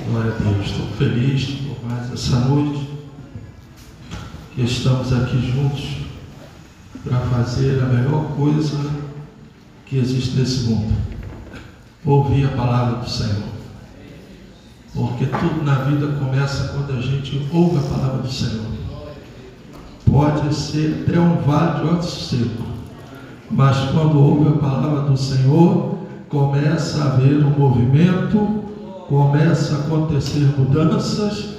Glória a Deus, estou feliz por mais essa noite que estamos aqui juntos para fazer a melhor coisa que existe nesse mundo: ouvir a palavra do Senhor. Porque tudo na vida começa quando a gente ouve a palavra do Senhor. Pode ser até um vale de ossos secos, mas quando ouve a palavra do Senhor, começa a haver um movimento, começa a acontecer mudanças,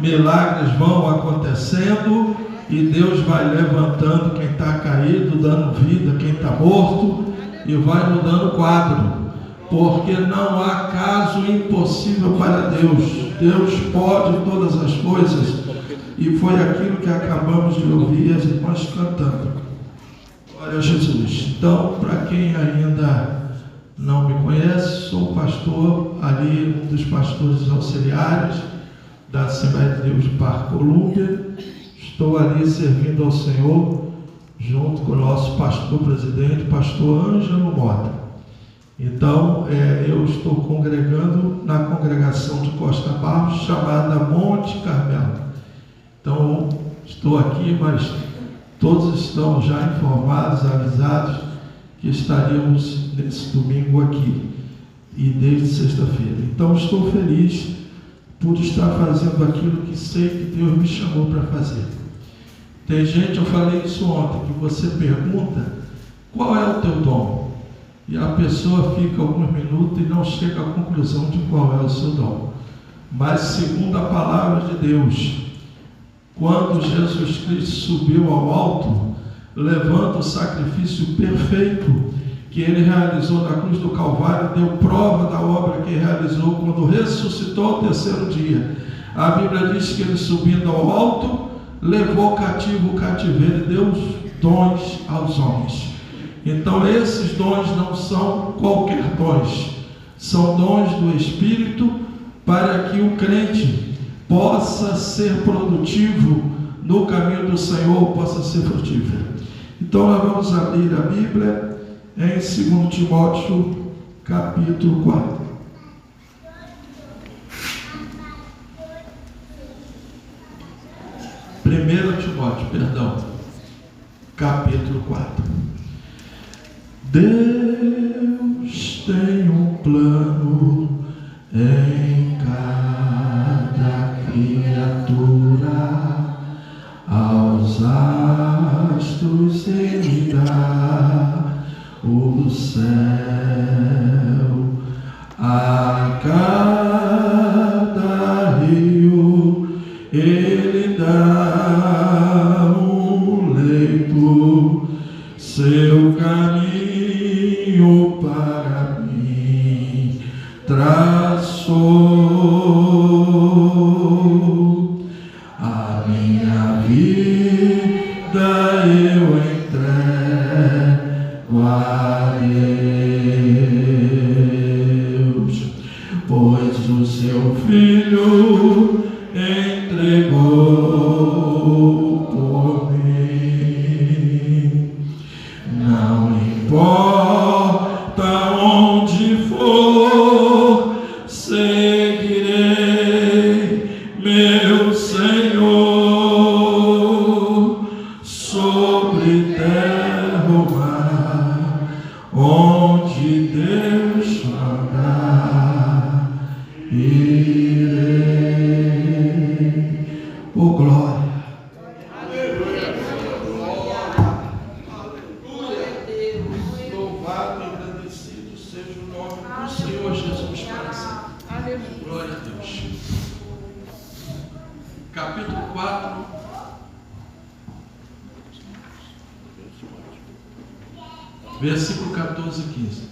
milagres vão acontecendo e Deus vai levantando quem está caído, dando vida quem está morto e vai mudando o quadro, porque não há caso impossível para Deus. Deus pode todas as coisas, e foi aquilo que acabamos de ouvir as irmãs cantando. Glória a Jesus. Então, para quem ainda não me conhece, sou pastor ali, um dos pastores auxiliares da Assembleia de Deus de Parque Colômbia. Estou ali servindo ao Senhor junto com o nosso pastor presidente, pastor Ângelo Mota. Então, eu estou congregando na congregação de Costa Barros, chamada Monte Carmelo. Então, estou aqui, mas todos estão já informados, avisados que estaríamos nesse domingo aqui e desde sexta-feira. Então, estou feliz por estar fazendo aquilo que sei que Deus me chamou para fazer. Tem gente, eu falei isso ontem, que você pergunta qual é o teu dom, e a pessoa fica alguns minutos e não chega à conclusão de qual é o seu dom. Mas segundo a palavra de Deus, quando Jesus Cristo subiu ao alto, levando o sacrifício perfeito que ele realizou na cruz do Calvário, deu prova da obra que realizou quando ressuscitou ao terceiro dia. A Bíblia diz que ele, subindo ao alto, levou cativo o cativeiro e deu dons aos homens. Então esses dons não são qualquer dons, são dons do Espírito, para que o crente possa ser produtivo no caminho do Senhor, possa ser frutífero. Então nós vamos abrir a Bíblia em 2 Timóteo capítulo 4. Capítulo 4. Deus tem um plano em cada criatura, aos astros ele dá o céu, a cada rio ele dá um leito, seu caminho para mim traçou. A minha vida eu entrego a Deus, pois o seu Filho entregou por mim. Não importa onde for, seguirei meu Senhor, sobre terra ou mar, onde Deus mandar, irei. Oh, glória! Louvado e agradecido seja o nome do Senhor Jesus para sempre. Glória a Deus. Capítulo 4. Versículo 14 e 15.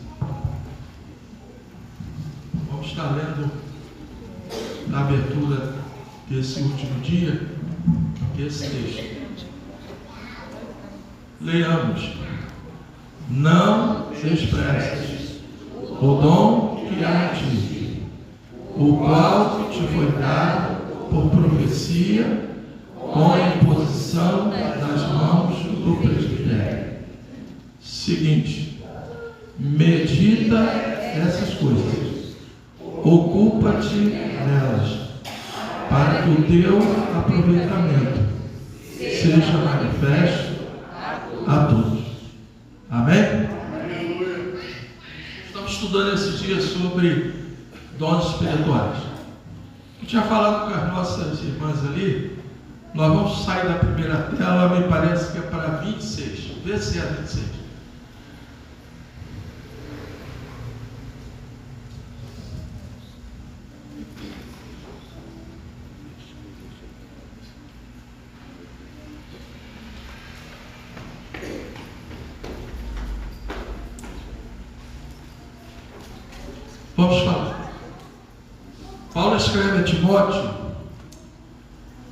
Vamos estar lendo na abertura desse último dia esse texto. Leiamos. Não desprezes o dom que há em ti, o qual te foi dado por profecia, com a imposição das mãos do presbitério. Seguinte, medita essas coisas, ocupa-te nelas, para que o teu aproveitamento seja manifesto a todos. Amém? Estamos estudando esses dias sobre dons espirituais. Eu tinha falado com as nossas irmãs ali. Nós vamos sair da primeira tela, me parece que é para 26. Vê se é 26. Vamos falar. Paulo escreve a Timóteo,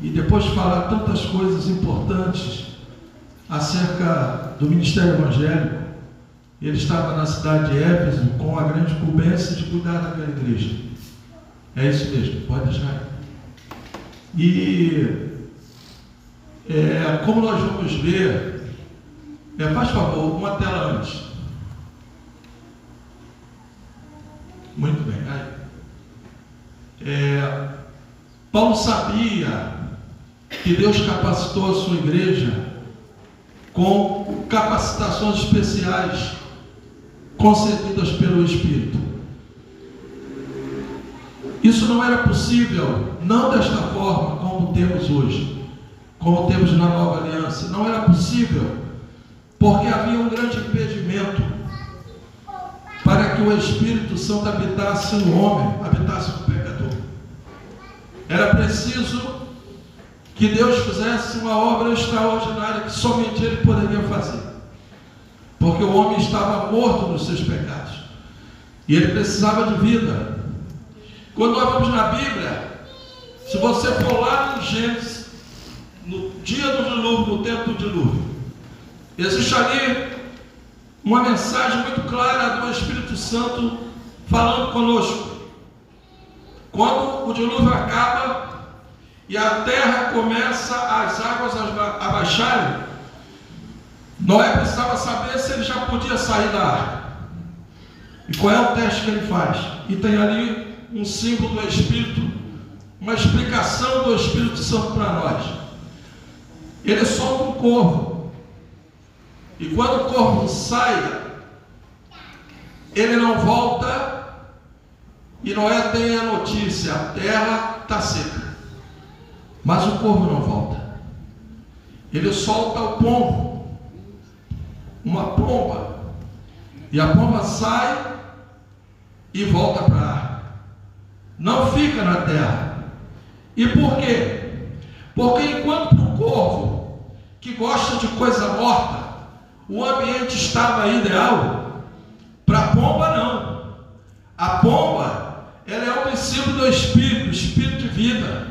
e depois de falar tantas coisas importantes acerca do ministério evangélico, ele estava na cidade de Éfeso com a grande incumbência de cuidar daquela igreja. É isso mesmo, pode deixar. E como nós vamos ver, faz favor, uma tela antes. Muito bem. Paulo sabia que Deus capacitou a sua igreja com capacitações especiais concedidas pelo Espírito. Isso não era possível, não desta forma como temos hoje, como temos na nova aliança. Não era possível, porque havia um grande impedimento para que o Espírito Santo habitasse no homem, habitasse no pecador. Era preciso que Deus fizesse uma obra extraordinária que somente Ele poderia fazer, porque o homem estava morto nos seus pecados e ele precisava de vida. Quando nós vamos na Bíblia, se você for lá em Gênesis, no dia do dilúvio, no tempo do dilúvio, existe ali uma mensagem muito clara do Espírito Santo falando conosco. Quando o dilúvio acaba e a terra começa, as águas a baixarem, Noé precisava saber se ele já podia sair da arca. E qual é o teste que ele faz? E tem ali um símbolo do Espírito, uma explicação do Espírito Santo para nós. Ele solta um corvo. E quando o corvo sai, ele não volta. E Noé tem a notícia: a terra está seca. Mas o corvo não volta. Ele solta o pombo, uma pomba. E a pomba sai e volta para a arca. Não fica na terra. E por quê? Porque enquanto o corvo, que gosta de coisa morta, o ambiente estava ideal, para a pomba não. A pomba, ela é um símbolo do Espírito, Espírito de vida.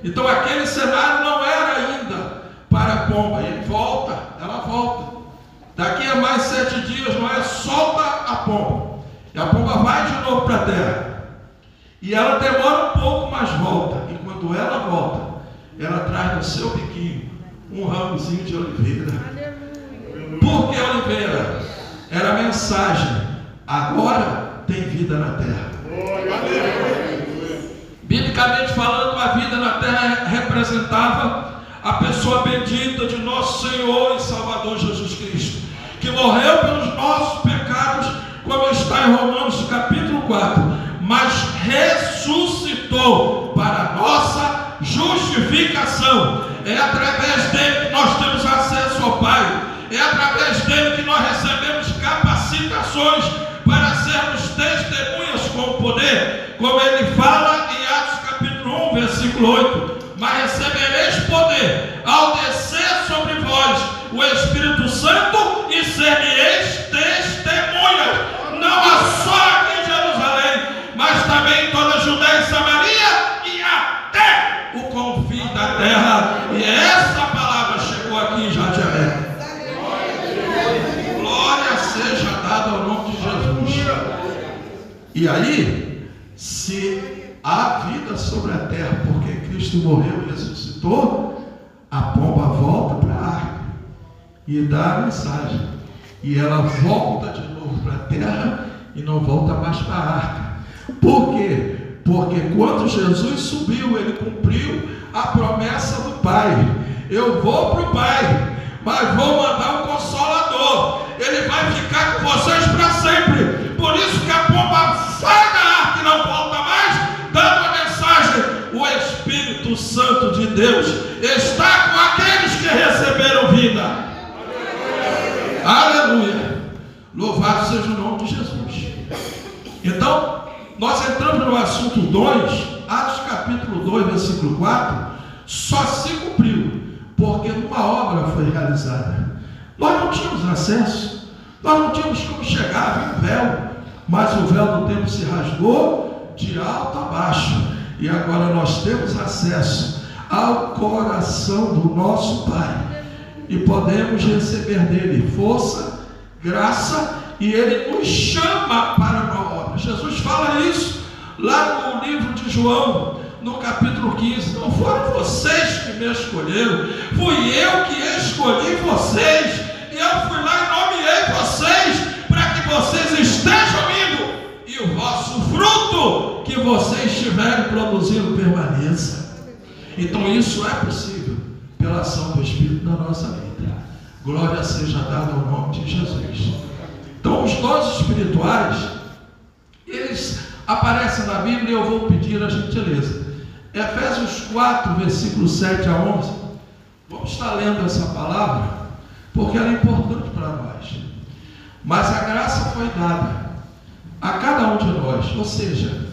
Então aquele cenário não era ainda para a pomba. Ele volta, ela volta. Daqui a mais 7 dias, Noé solta a pomba. E a pomba vai de novo para a terra. E ela demora um pouco, mas volta. E quando ela volta, ela traz no seu biquinho um ramozinho de oliveira. Por que oliveira? Era a mensagem: agora tem vida na terra. Biblicamente falando, a vida na terra representava a pessoa bendita de nosso Senhor e Salvador Jesus Cristo, que morreu pelos nossos pecados, como está em Romanos capítulo 4, mas ressuscitou para a nossa justificação. É através dele que nós temos acesso ao Pai. É através dele que nós recebemos capacitações para sermos testemunhas com poder, como ele fala em Atos capítulo 1, versículo 8: mas recebereis poder ao descer sobre vós o Espírito Santo e sereis testemunhas, não só aqui em Jerusalém, mas também em toda a Judéia e Samaria e até o confim da terra. E essa palavra chegou aqui em Jadiaé. Glória seja dada ao nome de Jesus. E aí, se há vida sobre a terra, porque Cristo morreu e ressuscitou, a pomba volta para a arca e dá a mensagem. E ela volta de novo para a terra e não volta mais para a arca. Por quê? Porque quando Jesus subiu, ele cumpriu a promessa do Pai. Eu vou para o Pai, mas vou mandar um Consolador. Ele vai ficar com vocês para sempre. Por isso que a pomba sai da arca e não volta mais, dando a mensagem: o Espírito Santo de Deus está com aqueles que receberam vida. Aleluia! Louvado seja o nome de Jesus. Então, nós entramos no assunto 2, Atos capítulo 2, versículo 4, só se cumpriu porque uma obra foi realizada. Nós não tínhamos acesso, nós não tínhamos como chegar, havia um véu, mas o véu do templo se rasgou de alto a baixo, e agora nós temos acesso ao coração do nosso Pai, e podemos receber dele força, graça, e ele nos chama para uma obra. Jesus fala isso lá no livro de João, no capítulo 15. Não foram vocês que me escolheram, fui eu que escolhi vocês, e eu fui lá e nomeei vocês para que vocês estejam comigo e o vosso fruto que vocês estiverem produzindo permaneça. Então isso é possível pela ação do Espírito na nossa vida. Glória seja dada ao nome de Jesus. Então os dons espirituais, eles aparecem na Bíblia, e eu vou pedir a gentileza. Efésios 4, versículos 7 a 11. Vamos estar lendo essa palavra, porque ela é importante para nós. Mas a graça foi dada a cada um de nós, ou seja,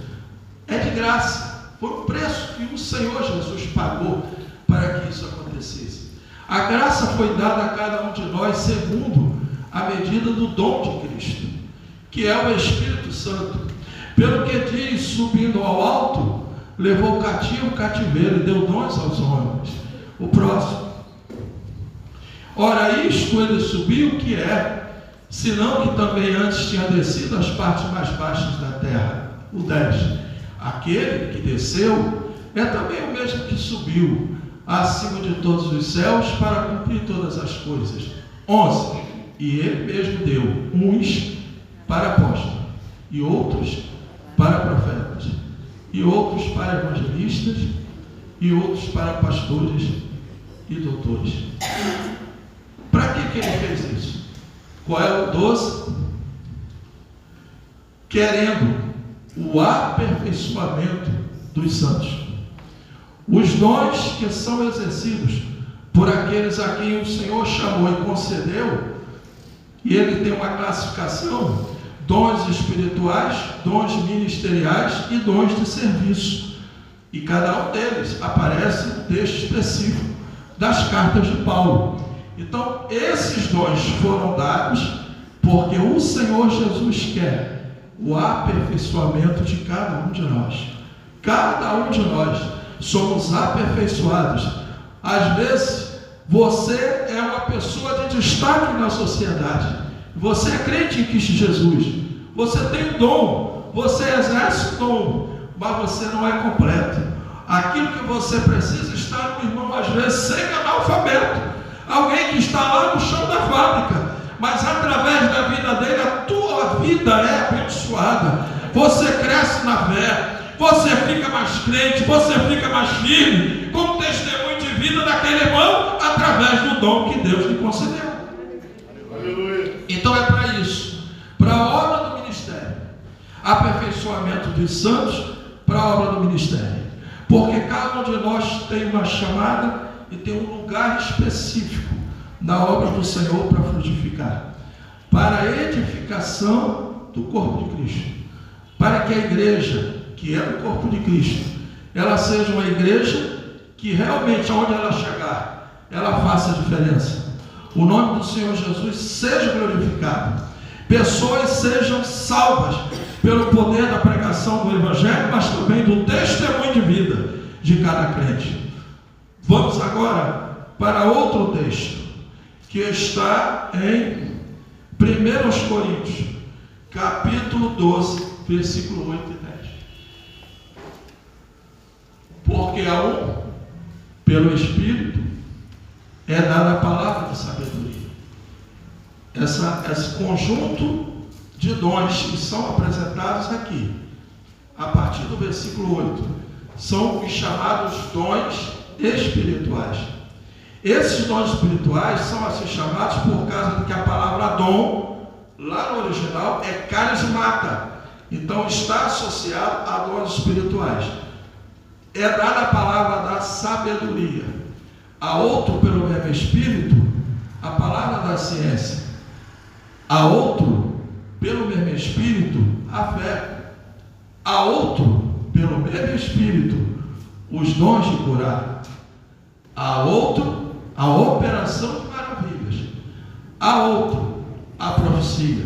é de graça. Foi o preço que o Senhor Jesus pagou para que isso acontecesse. A graça foi dada a cada um de nós segundo a medida do dom de Cristo, que é o Espírito Santo. Pelo que diz, subindo ao alto, levou cativo o cativeiro e deu dons aos homens. O próximo. Ora, isto ele subiu, que é, senão que também antes tinha descido às partes mais baixas da terra. O 10. Aquele que desceu é também o mesmo que subiu acima de todos os céus para cumprir todas as coisas. 11. E ele mesmo deu uns para apóstolos, e outros para profetas, e outros para evangelistas, e outros para pastores e doutores. Para que ele fez isso? Qual é o 12? Querendo o aperfeiçoamento dos santos. Os dons que são exercidos por aqueles a quem o Senhor chamou e concedeu, e ele tem uma classificação: dons espirituais, dons ministeriais e dons de serviço. E cada um deles aparece no texto específico das cartas de Paulo. Então, esses dons foram dados porque o Senhor Jesus quer o aperfeiçoamento de cada um de nós. Cada um de nós somos aperfeiçoados. Às vezes, você é uma pessoa de destaque na sociedade. Você é crente em Cristo Jesus. Você tem dom, você exerce o dom, mas você não é completo. Aquilo que você precisa está no irmão, às vezes, semi-analfabeto. Alguém que está lá no chão da fábrica, mas através da vida dele, a tua vida é abençoada. Você cresce na fé, você fica mais crente, você fica mais firme, como testemunho de vida daquele irmão, através do dom que Deus lhe concedeu. Então é para isso, para a obra do ministério, aperfeiçoamento dos santos, para a obra do ministério, porque cada um de nós tem uma chamada e tem um lugar específico na obra do Senhor para frutificar, para a edificação do corpo de Cristo, para que a igreja, que é o corpo de Cristo, ela seja uma igreja que realmente, aonde ela chegar, ela faça a diferença. O nome do Senhor Jesus seja glorificado, pessoas sejam salvas pelo poder da pregação do Evangelho, mas também do testemunho de vida de cada crente. Vamos agora para outro texto, que está em 1 Coríntios, capítulo 12, versículo 8 e 10. Porque a um, pelo Espírito, é dada a palavra de sabedoria. Esse conjunto de dons que são apresentados aqui a partir do versículo 8, são os chamados dons espirituais. Esses dons espirituais são assim chamados por causa de que a palavra dom, lá no original, é carismata. Então está associado a dons espirituais. É dada a palavra da sabedoria. A outro, pelo mesmo Espírito, a palavra da ciência. A outro, pelo mesmo Espírito, a fé. A outro, pelo mesmo Espírito, os dons de curar. A outro, a operação de maravilhas. A outro, a profecia.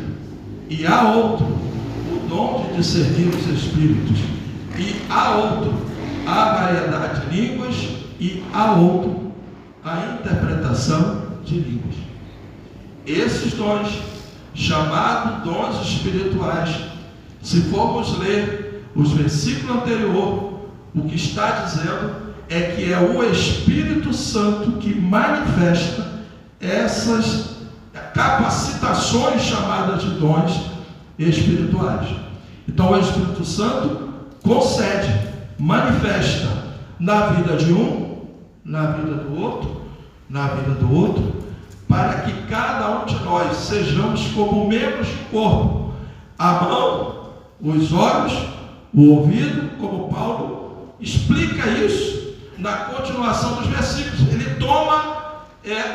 E a outro, o dom de discernir os espíritos. E a outro, a variedade de línguas. E a outro, a interpretação de línguas. Esses dons, chamados dons espirituais, se formos ler os versículos anteriores, o que está dizendo é que é o Espírito Santo que manifesta essas capacitações chamadas de dons espirituais. Então o Espírito Santo concede, manifesta na vida de um, na vida do outro, na vida do outro, para que cada um de nós sejamos como membros do corpo, a mão, os olhos, o ouvido, como Paulo explica isso na continuação dos versículos. Ele toma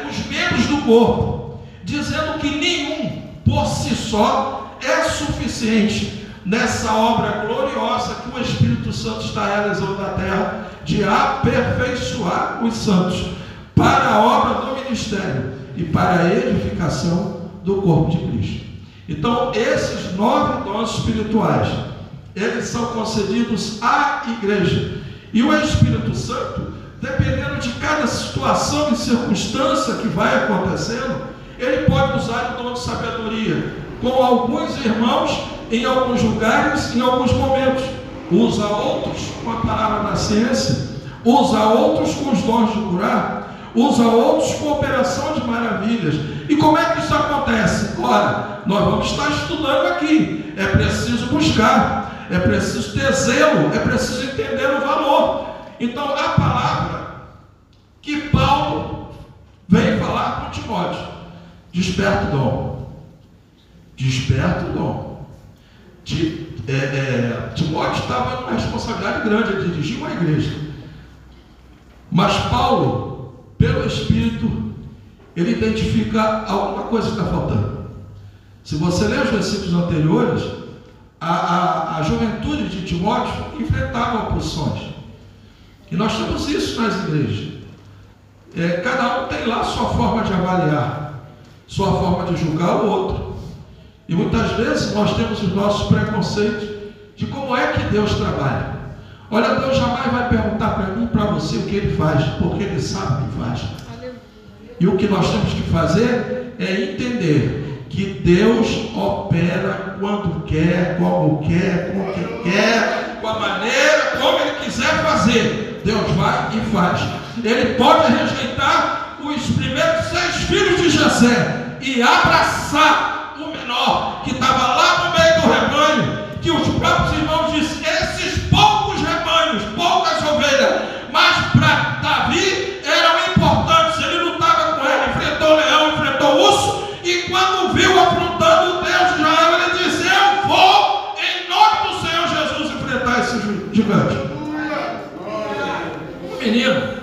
os membros do corpo, dizendo que nenhum por si só é suficiente nessa obra gloriosa que o Espírito Santo está realizando na terra, de aperfeiçoar os santos para a obra do ministério e para a edificação do corpo de Cristo. Então, esses 9 dons espirituais, eles são concedidos à igreja. E o Espírito Santo, dependendo de cada situação e circunstância que vai acontecendo, ele pode usar o dom de sabedoria com alguns irmãos em alguns lugares, em alguns momentos. Usa outros com a palavra da ciência, usa outros com os dons de curar, usa outros com operação de maravilhas. E como é que isso acontece? Ora, nós vamos estar estudando aqui. É preciso buscar, é preciso ter zelo, é preciso entender o valor. Então, a palavra que Paulo vem falar com Timóteo: desperta o dom, desperta o dom. Timóteo estava com uma responsabilidade grande de dirigir uma igreja, mas Paulo, pelo Espírito, ele identifica alguma coisa que está faltando. Se você ler os versículos anteriores, a juventude de Timóteo enfrentava oposições, e nós temos isso nas igrejas. Cada um tem lá sua forma de avaliar, sua forma de julgar o outro, e muitas vezes nós temos os nossos preconceitos de como é que Deus trabalha. Olha, Deus jamais vai perguntar para mim e para você o que Ele faz, porque Ele sabe o que faz. E o que nós temos que fazer é entender que Deus opera quando quer, como quer, com quem quer, com a maneira como Ele quiser fazer. Deus vai e faz. Ele pode rejeitar os primeiros 6 filhos de Jessé e abraçar o menor, que estava lá no meio do rebanho, que os próprios irmãos disseram: esses poucos rebanhos, poucas ovelhas, mas para Davi eram importantes. Ele lutava com ele, enfrentou o leão, enfrentou o urso, e quando viu aprontando o Deus de Israel, ele disse: eu vou, em nome do Senhor Jesus, enfrentar esse gigante. Menino,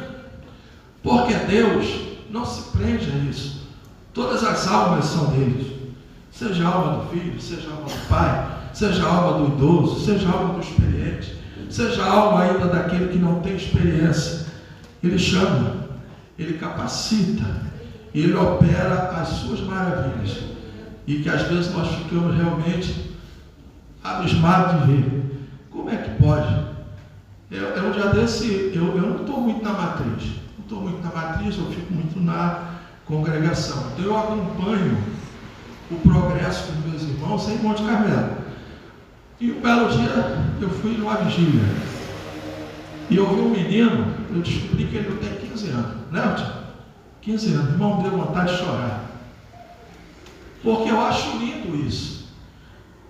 porque Deus não se prende a isso. Todas as almas são deles, seja a alma do filho, seja a alma do pai, seja a alma do idoso, seja a alma do experiente, seja a alma ainda daquele que não tem experiência. Ele chama, ele capacita, ele opera as suas maravilhas, e que às vezes nós ficamos realmente abismados de ver. Como é que pode? Um dia desse, eu não estou muito na matriz, eu fico muito na congregação. Então eu acompanho o progresso dos meus irmãos em Monte Carmelo. E um belo dia eu fui numa vigília e eu vi um menino, eu descobri que ele tem 15 anos, né, tio? 15 anos, irmão, me deu vontade de chorar, porque eu acho lindo isso.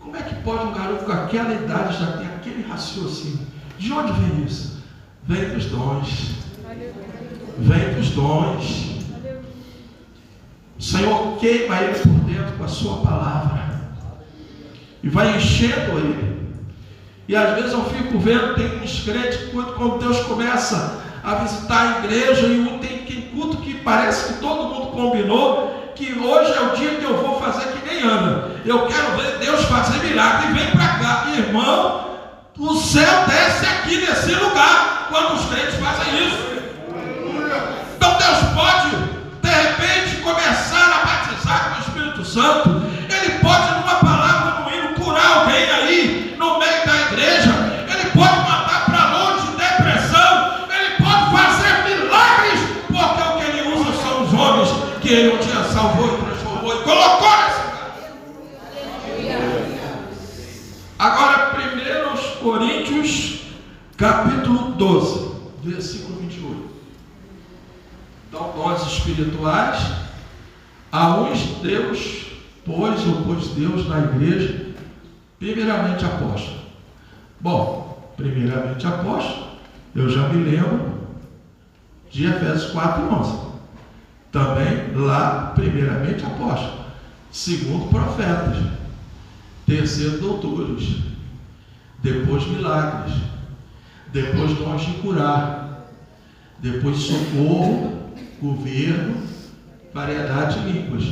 Como é que pode um garoto com aquela idade já ter aquele raciocínio? De onde vem isso? Vem dos dons. Vem dos dons. O Senhor queima ele por dentro com a sua palavra. E vai enchendo ele. E às vezes eu fico vendo, tem uns crentes que quando Deus começa a visitar a igreja, e tem culto que parece que todo mundo combinou, que hoje é o dia que eu vou fazer que nem Ana. Eu quero ver Deus fazer milagre. E vem para cá, irmão, o céu desce aqui nesse lugar, quando os crentes fazem isso. Então Deus pode, de repente, começar a batizar com o Espírito Santo. Ele pode, numa palavra, no hino, curar alguém aí, no meio da igreja. Ele pode mandar para longe depressão. Ele pode fazer milagres, porque o que ele usa são os homens que ele um dia salvou e transformou e colocou nesse lugar. Agora, 1 Coríntios, capítulo 12, versículo 28. Então, dons espirituais, a uns Deus pôs Deus na igreja, primeiramente apóstolo. Bom, primeiramente apóstolo, eu já me lembro de Efésios 4:11. Também lá, primeiramente apóstolo, segundo profetas, terceiro doutores, depois milagres, depois dons de curar, depois socorro, governo, variedade de línguas.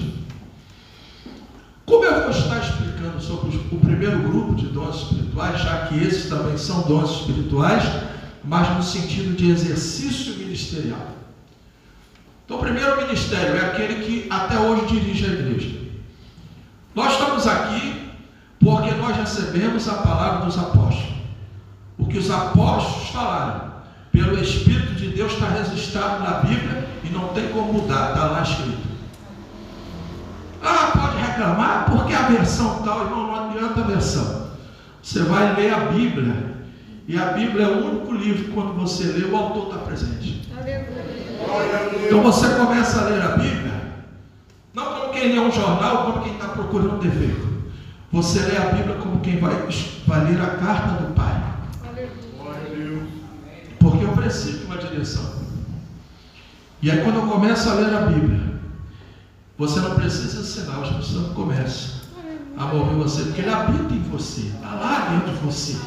Como eu vou estar explicando sobre o primeiro grupo de dons espirituais, já que esses também são dons espirituais, mas no sentido de exercício ministerial. Então, o primeiro ministério é aquele que até hoje dirige a igreja. Nós estamos aqui porque nós recebemos a palavra dos apóstolos. O que os apóstolos falaram, pelo Espírito de Deus, está registrado na Bíblia e não tem como mudar, está lá escrito. Ah, pode reclamar porque a versão tal, irmão, não adianta a versão. Você vai ler a Bíblia, e a Bíblia é o único livro que quando você lê, o autor está presente. Então você começa a ler a Bíblia, não como quem lê um jornal, como quem está procurando um defeito. Você lê a Bíblia como quem vai ler a carta do Pai. Porque eu preciso de uma direção. E aí quando eu começo a ler a Bíblia, você não precisa ensinar, o Espírito Santo começa a mover você, porque ele habita em você, está lá dentro de você.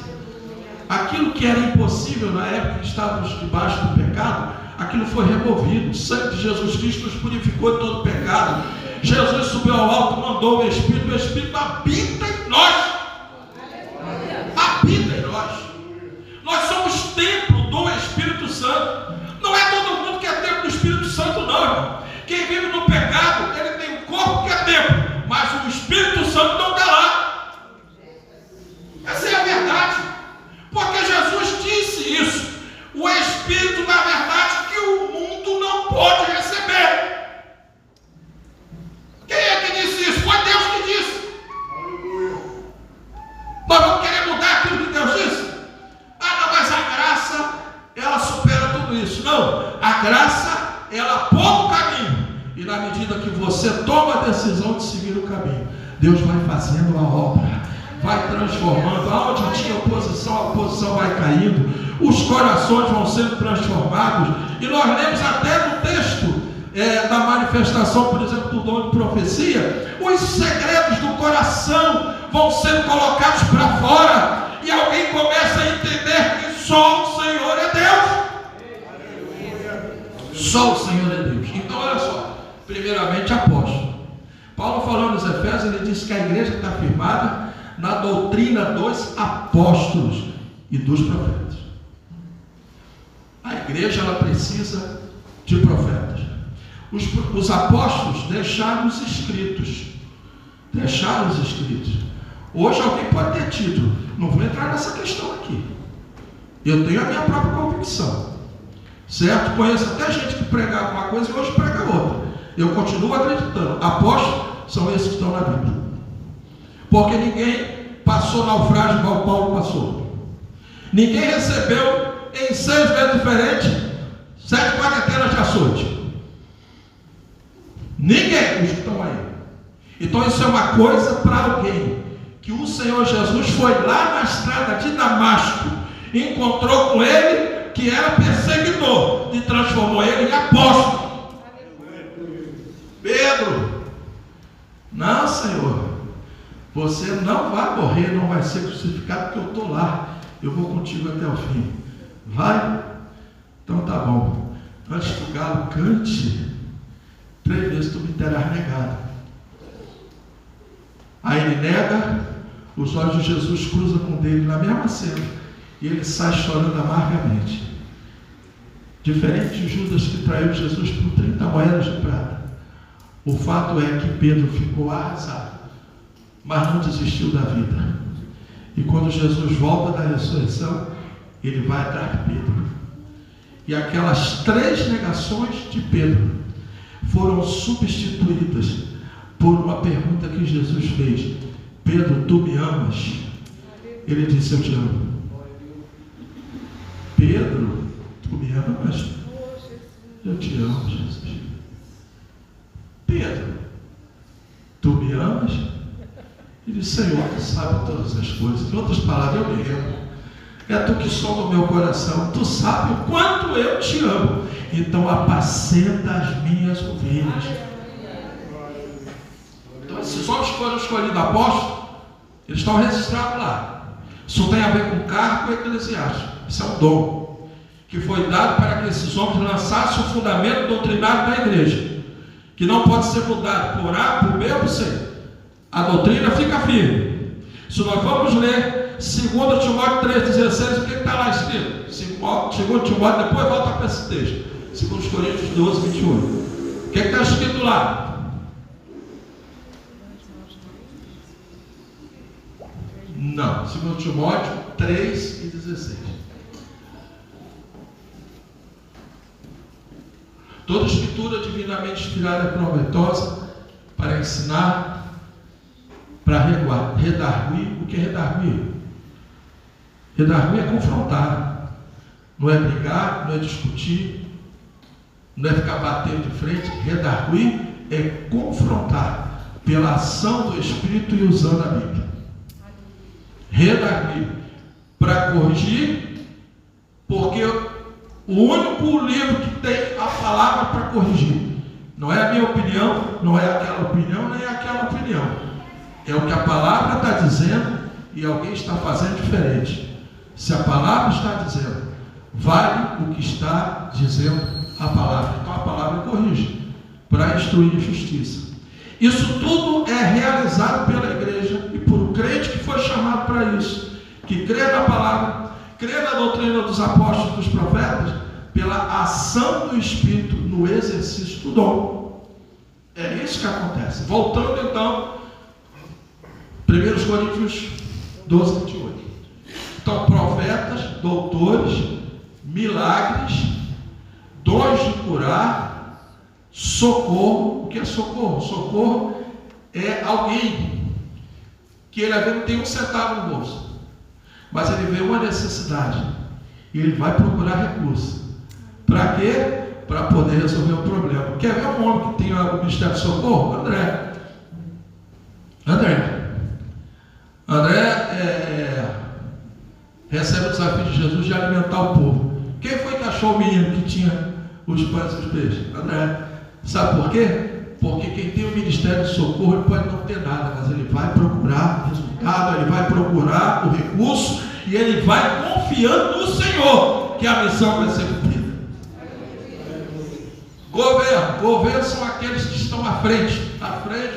Aquilo que era impossível na época que estávamos debaixo do pecado, aquilo foi removido. O sangue de Jesus Cristo nos purificou de todo pecado. Jesus subiu ao alto, mandou o Espírito habita em nós. Habita em nós. Nós somos templo do Espírito Santo. Não é todo mundo que é templo do Espírito Santo, não, irmão. Quem vive no pecado, ele tem um corpo que é templo, mas o Espírito Santo não está lá. Essa é a verdade. Porque Jesus disse isso. O Espírito, na verdade, que o mundo não pode receber. Quem é que disse isso? Foi Deus que disse. Nós vamos querer mudar aquilo que Deus disse? Ah, não, mas a graça, ela supera tudo isso. Não, a graça, ela aponta o caminho. E na medida que você toma a decisão de seguir o caminho, Deus vai fazendo a obra, vai transformando. Aonde tinha oposição, a oposição vai caindo, os corações vão sendo transformados. E nós lemos até no texto da manifestação, por exemplo, do dom de profecia, os segredos do coração vão sendo colocados para fora, e alguém começa a entender que só o Senhor é Deus. Só o Senhor é Deus. Então olha só, primeiramente apóstolo. Paulo falando nos Efésios, ele disse que a igreja está firmada na doutrina dos apóstolos e dos profetas. A igreja, ela precisa de profetas. Os apóstolos deixaram os escritos. Deixaram os escritos. Hoje alguém pode ter título. Não vou entrar nessa questão aqui. Eu tenho a minha própria convicção. Certo? Conheço até gente que pregava uma coisa e hoje prega outra. Eu continuo acreditando. Apóstolos são esses que estão na Bíblia. Porque ninguém passou naufrágio igual Paulo passou. Ninguém recebeu em 6 vezes diferentes 7 quarentenas de açoite. Ninguém, os que estão aí. Então isso é uma coisa para alguém que o Senhor Jesus foi lá na estrada de Damasco, encontrou com ele, que era perseguidor, e transformou ele em apóstolo. Pedro, não, Senhor, você não vai morrer, não vai ser crucificado, porque eu estou lá, eu vou contigo até o fim. Vai? Então tá bom. Antes que o galo cante, 3 vezes tu me terás negado. Aí ele nega, os olhos de Jesus cruzam com o dele na mesma cena, e ele sai chorando amargamente. Diferente de Judas, que traiu Jesus por 30 moedas de prata, o fato é que Pedro ficou arrasado, mas não desistiu da vida. E quando Jesus volta da ressurreição, ele vai atrás de Pedro. E aquelas 3 negações de Pedro foram substituídas por uma pergunta que Jesus fez: Pedro, tu me amas? Ele disse: eu te amo. Pedro, tu me amas? Eu te amo, Jesus. Pedro, tu me amas? Ele disse: Senhor, tu sabe todas as coisas. Em outras palavras, eu me amo. É tu que sonda o meu coração. Tu sabe o quanto eu te amo. Então apacenta as minhas ovelhas. Então esses homens que foram escolhidos apóstolos, eles estão registrados lá. Isso tem a ver com cargo eclesiástico. Isso é um dom que foi dado para que esses homens lançassem o fundamento doutrinário da igreja, que não pode ser mudado por A, por B ou por C. A doutrina fica firme. Se nós vamos ler 2 Timóteo 3,16, o que está lá escrito? 2 Timóteo, depois volta para esse texto. 2 Coríntios 12, 28. O que está escrito lá? Não, 2 Timóteo 3,16. Toda escritura divinamente inspirada é proveitosa para ensinar, para redarguir. O que é redarguir? Redarguir é confrontar, não é brigar, não é discutir, não é ficar batendo de frente. Redarguir é confrontar pela ação do Espírito e usando a Bíblia. Redarguir para corrigir, porque o único livro que tem a palavra para corrigir não é a minha opinião, não é aquela opinião, nem aquela opinião. É o que a palavra está dizendo e alguém está fazendo diferente. Se a palavra está dizendo, vale o que está dizendo a palavra. Então a palavra corrige para instruir em justiça. Isso tudo é realizado pela igreja e por um crente que foi chamado para isso, que crê na palavra, crê na doutrina dos apóstolos e dos profetas, pela ação do Espírito no exercício do dom. É isso que acontece. Voltando então, 1 Coríntios 12, 28. Então, profetas, doutores, milagres, dons de curar, socorro. O que é socorro? Socorro é alguém que ele não tem um centavo no bolso, mas ele vê uma necessidade e ele vai procurar recurso. Para quê? Para poder resolver o problema. Quer ver um homem que tem o ministério de socorro? André recebe o desafio de Jesus de alimentar o povo. Quem foi que achou o menino que tinha os pães e os peixes? André. Sabe por quê? Porque quem tem o ministério de socorro, ele pode não ter nada, mas ele vai procurar resultado, ele vai procurar o recurso e ele vai confiando no Senhor que a missão vai ser cumprida. Governo são aqueles que estão à frente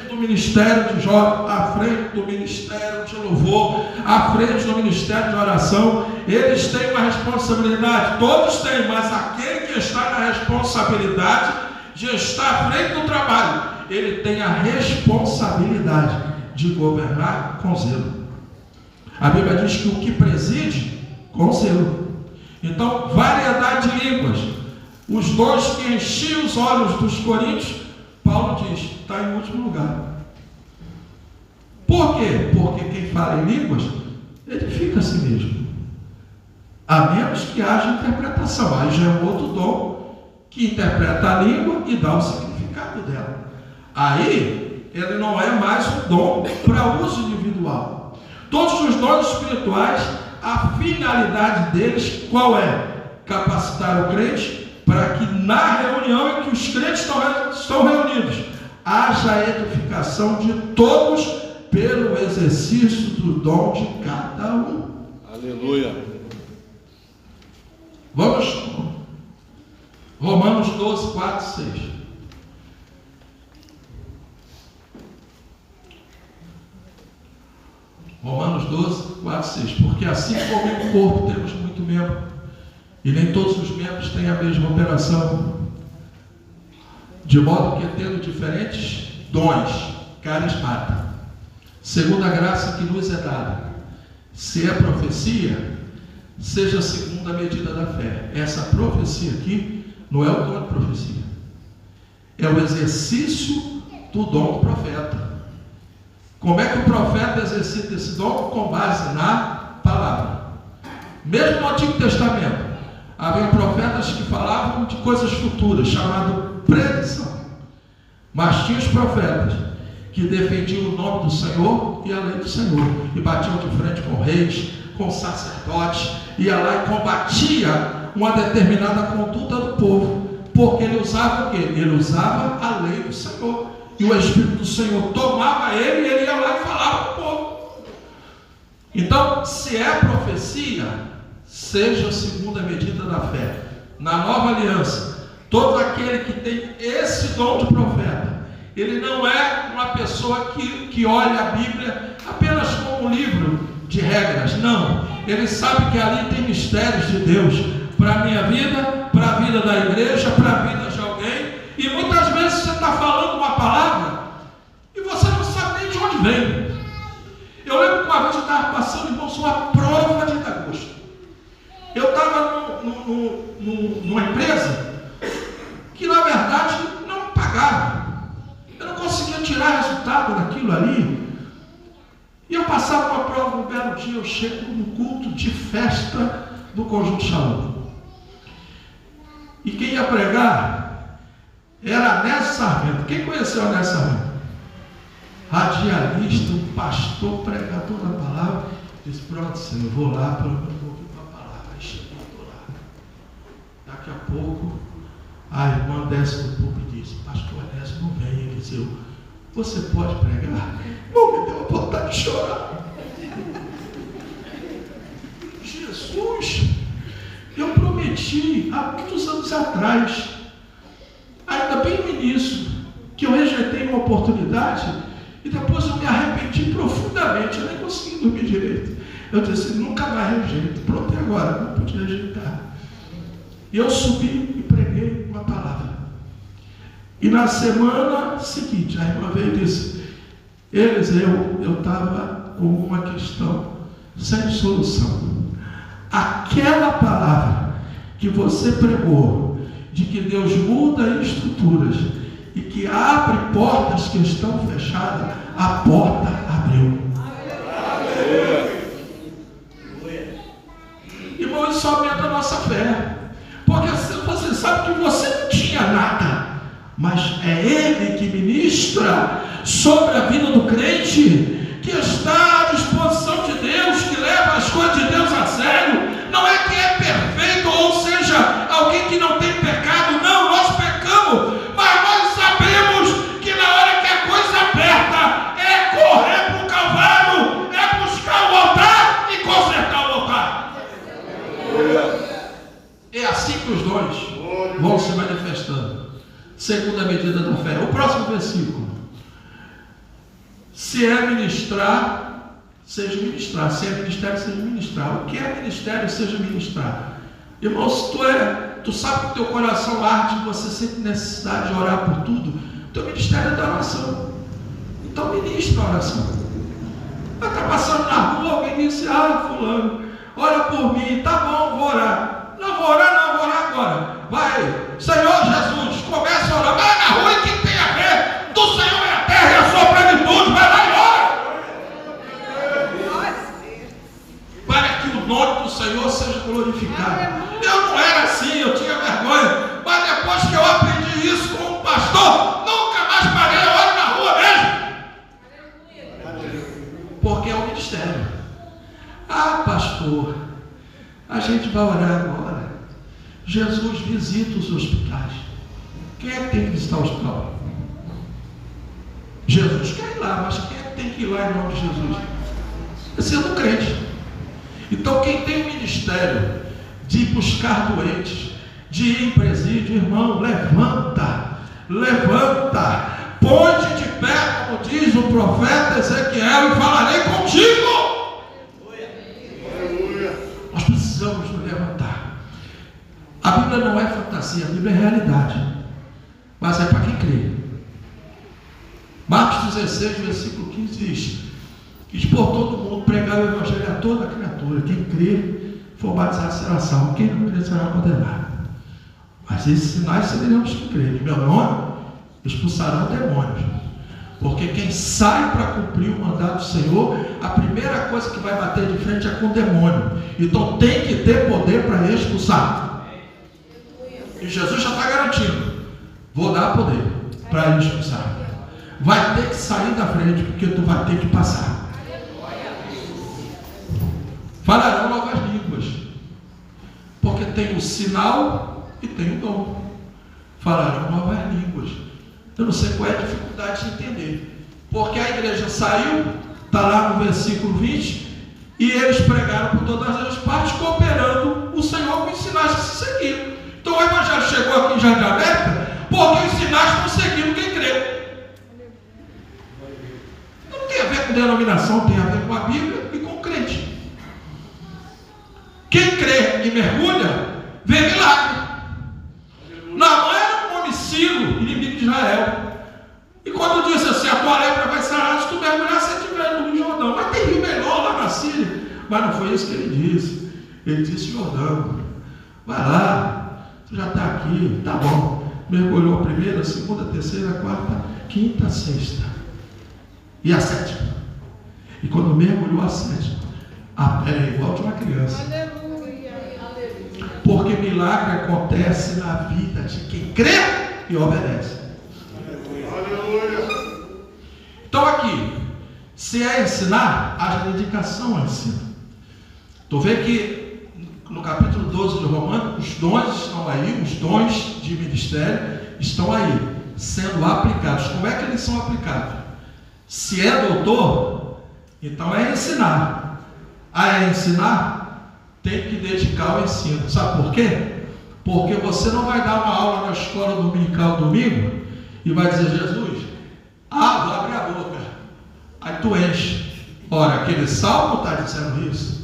do ministério de jovem, à frente do ministério de louvor, à frente do ministério de oração. Eles têm uma responsabilidade, todos têm, mas aquele que está na responsabilidade de estar à frente do trabalho, ele tem a responsabilidade de governar com zelo. A Bíblia diz que o que preside, com zelo. Então, variedade de línguas. Os dons que enchiam os olhos dos coríntios, Paulo diz, está em último lugar. Por quê? Porque quem fala em línguas, edifica a si mesmo. A menos que haja interpretação. Aí já é um outro dom que interpreta a língua e dá o significado dela. Aí, ele não é mais um dom para uso individual. Todos os dons espirituais, a finalidade deles, qual é? Capacitar o crente para que na reunião em que os crentes estão reunidos, haja edificação de todos pelo exercício do dom de cada um. Aleluia. Vamos, Romanos 12, 4, 6. Romanos 12, 4, 6. Porque assim como em um corpo temos muito membro, e nem todos os membros têm a mesma operação, de modo que tendo diferentes dons, carismáticos, segundo a graça que nos é dada, se é profecia, seja segundo a medida da fé. Essa profecia aqui não é o dom de profecia, é o exercício do dom do profeta. Como é que o profeta exercita esse dom? Com base na palavra. Mesmo no Antigo Testamento, havia profetas que falavam de coisas futuras, chamado predição. Mas tinha os profetas que defendiam o nome do Senhor e a lei do Senhor, e batiam de frente com reis, com sacerdotes, ia lá e combatia uma determinada conduta do povo, porque ele usava o quê? Ele usava a lei do Senhor, e o Espírito do Senhor tomava ele e ele ia lá e falava para o povo. Então, se é profecia, seja segundo a medida da fé. Na nova aliança, todo aquele que tem esse dom de profeta, ele não é uma pessoa que olha a Bíblia apenas como um livro de regras. Não, ele sabe que ali tem mistérios de Deus para a minha vida, para a vida da igreja, para a vida de alguém. E muitas vezes você está falando uma palavra e você não sabe nem de onde vem. Eu lembro que uma vez eu estava passando, irmãos, uma prova de agosto. Eu estava numa empresa que na verdade não me pagava. Eu não conseguia tirar resultado daquilo ali. E eu passava uma prova, um belo dia eu chego no culto de festa do Conjunto Shalom. E quem ia pregar era Anésio Sarmento. Quem conheceu Anésio Sarmento? Radialista, um pastor, pregador da palavra. Disse, pronto, Senhor, eu vou lá para ouvir a palavra. Aí chegou, estou lá. Daqui a pouco, a irmã desce do púlpito e diz, pastor Anésio, não vem. Ele disse, você pode pregar? Não me deu a vontade de chorar. Jesus, eu prometi há muitos anos atrás, ainda bem no início, que eu rejeitei uma oportunidade e depois eu me arrependi profundamente. Eu nem consegui dormir direito. Eu disse, nunca mais rejeito. Pronto, e agora? Não podia rejeitar. E eu subi e preguei uma palavra. E na semana seguinte, a irmã veio e disse, Eliseu, eu estava com uma questão sem solução. Aquela palavra que você pregou, de que Deus muda estruturas e que abre portas que estão fechadas, a porta abriu. Irmão, isso aumenta a nossa fé, porque você sabe que você não tinha nada, mas é Ele que ministra sobre a vida do crente, que está à disposição de Deus, que leva as coisas de Deus a sério. Não é que é perfeito, ou seja, alguém que não tem pecado. Não, nós pecamos, mas nós sabemos que na hora que a coisa aperta, é correr para o Calvário, é buscar o altar e consertar o altar. É assim que os dons vão se manifestando, segundo a medida da fé. O próximo versículo. Se é ministrar, seja ministrar. Se é ministério, seja ministrar. O que é ministério, seja ministrar. Irmãos, tu sabe que o teu coração arde e você sente necessidade de orar por tudo. O teu ministério é da oração. Então ministra a oração. Vai estar passando na rua, alguém disse, fulano, ora por mim, tá bom, vou orar. Não vou orar, vou orar agora. Vai, Senhor Jesus, começa a orar. Vai na rua e quem tem a ver? Do Senhor é a terra e a sua plenitude. Vai lá e ora. Para que o nome do Senhor seja glorificado. Eu não era assim, eu tinha vergonha. Mas depois que eu aprendi isso com um pastor, nunca mais parei, eu oro na rua mesmo. Porque é um ministério. visita os hospitais? Quem é que tem que visitar o hospital? Jesus quer ir lá, mas quem é que tem que ir lá em nome de Jesus? É sendo crente. Então quem tem o ministério de buscar doentes, de ir em presídio, irmão, levanta, põe-te de pé, como diz o profeta Ezequiel, e falarei contigo. Nós precisamos nos levantar. A Bíblia não é fantasia, a Bíblia é realidade, mas é para quem crê. Marcos 16, versículo 15 diz: "Diz por todo mundo, pregar o evangelho a toda criatura. Quem crer, for batizado, será salvo. Quem não crer, será condenado. Mas esses sinais seguiremos que crer. Em meu nome expulsarão demônios." Porque quem sai para cumprir o mandato do Senhor, a primeira coisa que vai bater de frente é com o demônio. Então tem que ter poder para expulsar. E Jesus já está garantindo: vou dar poder para ele expulsar. Vai ter que sair da frente, porque tu vai ter que passar. Falarão novas línguas, porque tem o sinal e tem o dom. Falarão novas línguas. Eu não sei qual é a dificuldade de entender, porque a igreja saiu, está lá no versículo 20, e eles pregaram por todas as partes, cooperando o Senhor com os sinais que se seguiram. Então o evangelho chegou aqui em Jardim América, porque os sinais estão seguindo quem crê. Não tem a ver com denominação, tem a ver com a Bíblia e com o crente. Quem crê e mergulha, vê milagre. Naamã era um homem sírio, inimigo de Israel. E quando disse assim: a tua lepra vai sarar se tu mergulhar 7 vezes no Rio Jordão. Mas tem rio melhor lá na Síria. Mas não foi isso que ele disse. Ele disse: Jordão, vai lá, tu já está aqui, tá bom. Mergulhou a primeira, a segunda, a terceira, a quarta, quinta, a sexta e a sétima. E quando mergulhou a sétima, a pele é igual de uma criança. Porque milagre acontece na vida de quem crê e obedece. Então aqui, se é ensinar, haja dedicação ao ensino. Tu vê que no capítulo 12 de Romanos, os dons estão aí, os dons de ministério estão aí, sendo aplicados. Como é que eles são aplicados? Se é doutor, então é ensinar. É ensinar, tem que dedicar ao ensino. Sabe por quê? Porque você não vai dar uma aula na escola dominical domingo e vai dizer: Jesus, vou abrir a boca. Aí tu enche. Ora, aquele salmo está dizendo isso.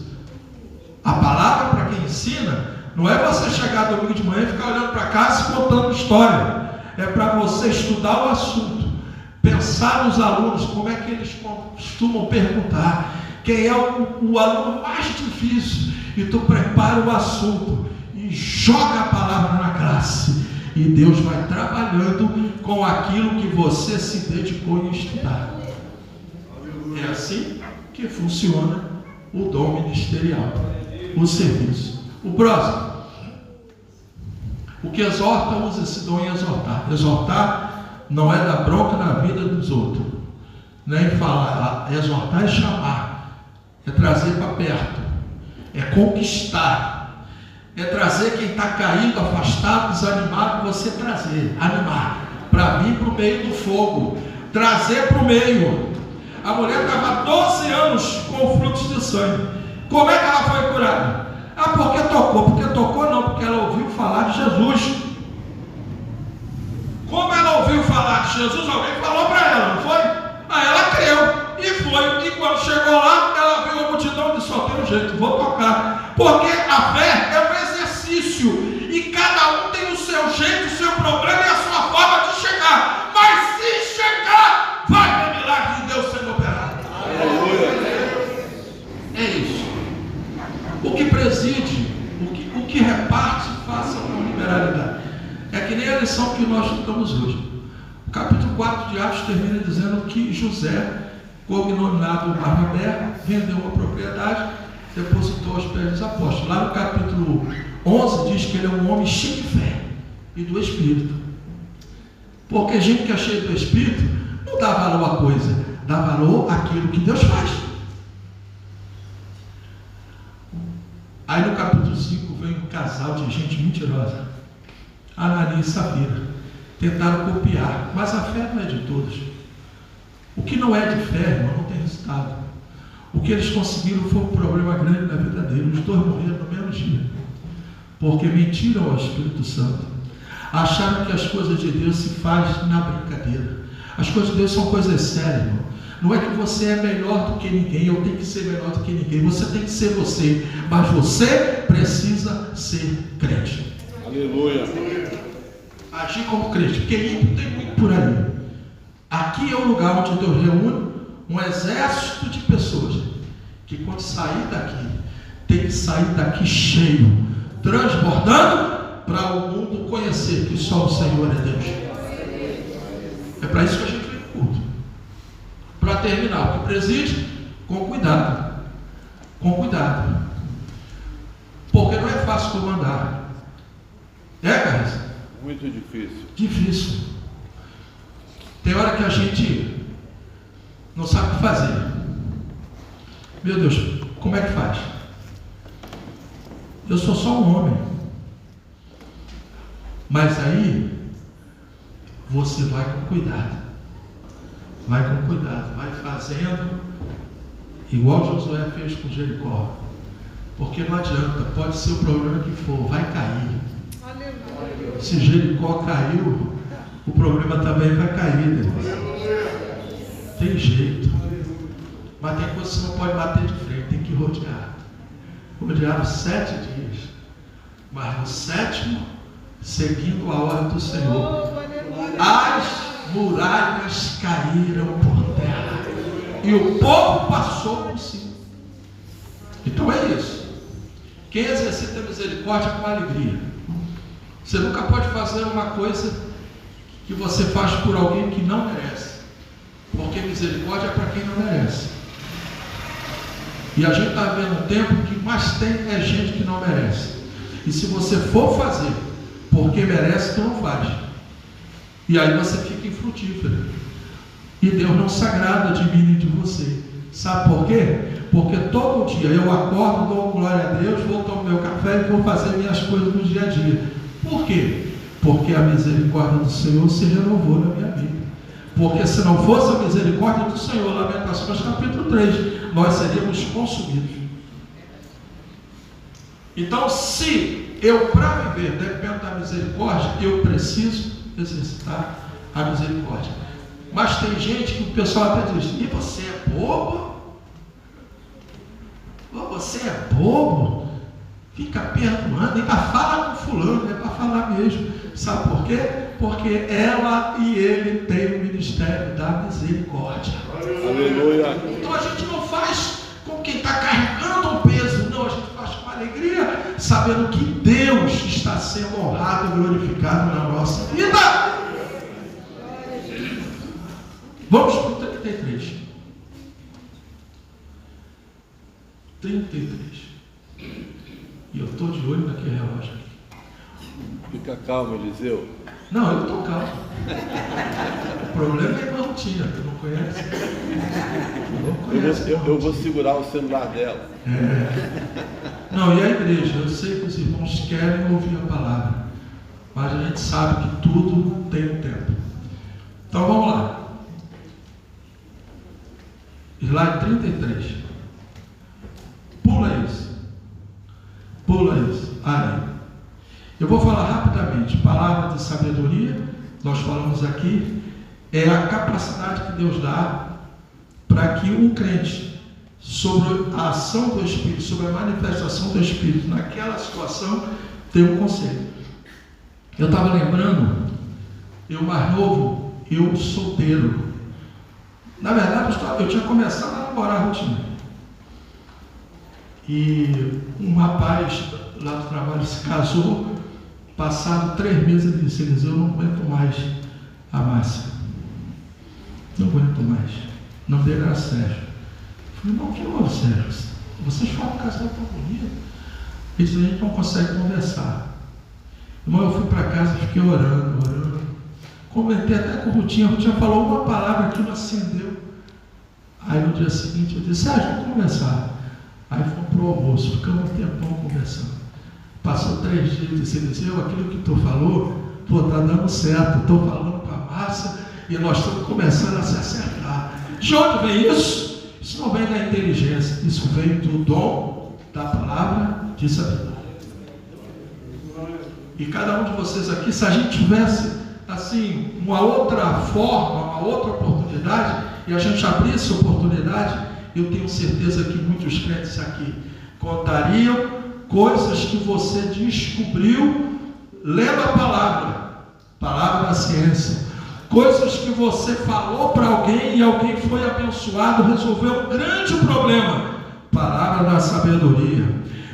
A palavra para quem ensina não é você chegar domingo de manhã e ficar olhando para casa e contando história. É para você estudar o assunto, pensar nos alunos, como é que eles costumam perguntar, quem é o aluno mais difícil, e tu prepara o assunto e joga a palavra na classe, e Deus vai trabalhando com aquilo que você se dedicou em estudar. É assim que funciona o dom ministerial, o serviço. O próximo: o que exorta, usa esse dom em exortar. Exortar não é dar bronca na vida dos outros, nem falar. Exortar é chamar, é trazer para perto, é conquistar, é trazer quem está caído, afastado, desanimado, você trazer, animar, para vir para o meio do fogo, trazer para o meio. A mulher estava 12 anos com fluxo de sangue. Como é que ela foi curada? Porque tocou. Porque tocou não, porque ela ouviu falar de Jesus. Como ela ouviu falar de Jesus, alguém falou para ela, não foi? Aí ela creu e foi. E quando chegou lá, ela viu a multidão e disse: só tem um jeito, vou tocar. Porque a fé é um exercício, e cada um tem o seu jeito, o seu problema e a sua forma de chegar. Mas se chegar, vai ter milagre de Deus sendo operado. É isso. O que preside, o que reparte, faça com liberalidade. É que nem a lição que nós estudamos hoje. O capítulo 4 de Atos termina dizendo que José, cognominado Barnabé, vendeu uma propriedade, depositou aos pés dos apóstolos. Lá no capítulo 11 diz que ele é um homem cheio de fé e do Espírito. Porque gente que é cheia do Espírito não dá valor à coisa, dá valor àquilo que Deus faz. Aí no capítulo 5 vem um casal de gente mentirosa. Ananias e Safira. Tentaram copiar, mas a fé não é de todos. O que não é de fé, irmão, não tem resultado. O que eles conseguiram foi um problema grande na vida deles. Os dois morreram no mesmo dia, porque mentiram ao Espírito Santo. Acharam que as coisas de Deus se fazem na brincadeira. As coisas de Deus são coisas sérias, irmão. Não é que você é melhor do que ninguém, eu tenho que ser melhor do que ninguém. Você tem que ser você, mas você precisa ser crente. Aleluia. Agir como crente, porque ímpio tem muito por aí. Aqui é o lugar onde Deus reúne um exército de pessoas que, quando sair daqui, tem que sair daqui cheio, transbordando, para o mundo conhecer que só o Senhor é Deus. É para isso que a gente vem no culto. Para terminar, o que preside, com cuidado. Com cuidado. Porque não é fácil comandar. É, Carlos? Muito difícil. Difícil. Tem hora que a gente não sabe o que fazer. Meu Deus, como é que faz? Eu sou só um homem. Mas aí você vai com cuidado. Vai com cuidado, vai fazendo igual Josué fez com Jericó. Porque não adianta, pode ser o problema que for, vai cair. Se Jericó caiu, o problema também vai cair, Deus. Tem jeito. Mas tem coisa que você não pode bater de frente, tem que rodear. Rodearam 7 dias. Mas no 7º, seguindo a ordem do Senhor, as muralhas caíram por terra. E o povo passou por cima. Então é isso. Quem exercita a misericórdia com alegria. Você nunca pode fazer uma coisa que você faz por alguém que não merece. Porque misericórdia é para quem não merece. E a gente está vendo um tempo que mais tem é gente que não merece. E se você for fazer porque merece, tu não faz. E aí você fica infrutífero. E Deus não se agrada de mim nem de você. Sabe por quê? Porque todo dia eu acordo, dou glória a Deus, vou tomar meu café e vou fazer minhas coisas no dia a dia. Por quê? Porque a misericórdia do Senhor se renovou na minha vida. Porque se não fosse a misericórdia do Senhor, Lamentações capítulo 3, nós seríamos consumidos. Então, se eu, para viver, dependo da misericórdia, eu preciso exercitar a misericórdia. Mas tem gente que o pessoal até diz: e você é bobo? Você é bobo? Fica perdoando, ainda fala com fulano, é para falar mesmo. Sabe por quê? Porque ela e ele têm o ministério da misericórdia. Aleluia. Então a gente não faz com quem está carregando um peso, não, a gente faz com alegria, sabendo que Deus está sendo honrado e glorificado na nossa vida. Vamos para o 33. 33. E eu estou de olho naquele relógio aqui. Fica calmo, Eliseu. Não, eu estou calmo. O problema é a minha rotina, tu não conhece? Eu vou segurar o celular dela. Não, e a igreja? Eu sei que os irmãos querem ouvir a palavra, mas a gente sabe que tudo tem um tempo. Então vamos lá. Slide 33. Pula isso. Ali. Eu vou falar rapidamente. Palavra de sabedoria, nós falamos aqui, é a capacidade que Deus dá para que um crente, sobre a ação do Espírito, sobre a manifestação do Espírito, naquela situação, tenha um conselho. Eu estava lembrando, eu mais novo, eu solteiro. Na verdade, eu tinha começado a namorar a rotina. E um rapaz lá do trabalho se casou, passado 3 meses ele disse: Eliseu, eu não aguento mais a Márcia. Não aguento mais. O nome dele era Sérgio. Eu falei: não, que houve, Sérgio? Vocês falam que casal tão bonito. Ele disse: a gente não consegue conversar. Irmão, eu fui para casa e fiquei orando. Comentei até com o Rutinha. A Rutinha falou uma palavra que não acendeu. Aí no dia seguinte eu disse: Sérgio, vamos conversar. Aí fomos para o almoço, ficamos um tempão conversando. Passou 3 dias e disse: Eliseu, aquilo que tu falou, pô, está dando certo, estou falando com a Márcia e nós estamos começando a se acertar. De onde vem isso? Isso não vem da inteligência, isso vem do dom da palavra de sabedoria. E cada um de vocês aqui, se a gente tivesse assim, uma outra forma, uma outra oportunidade, e a gente abrisse oportunidade, eu tenho certeza que muitos crentes aqui contariam coisas que você descobriu lendo a palavra da ciência, coisas que você falou para alguém e alguém foi abençoado, resolveu um grande problema, palavra da sabedoria,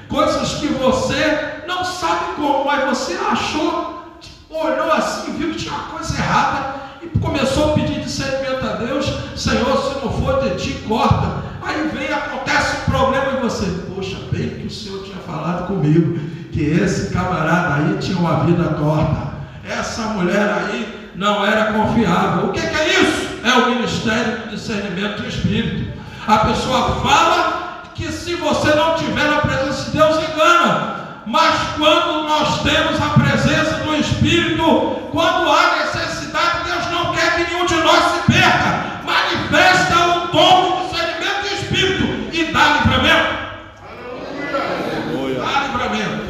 coisas que você não sabe como, mas você achou, olhou assim, viu que tinha uma coisa errada e começou a pedir discernimento a Deus. Senhor, se não for de ti, corta. Aí vem, acontece um problema em você. Poxa, bem que o Senhor tinha falado comigo que esse camarada aí tinha uma vida torta, essa mulher aí não era confiável. O que é isso? É o ministério do discernimento do Espírito. A pessoa fala que se você não tiver a presença de Deus, engana. Mas quando nós temos a presença do Espírito, quando há necessidade, Deus não quer que nenhum de nós se perca. Manifesta o dom do discernimento do Espírito e dá livramento. Dá livramento.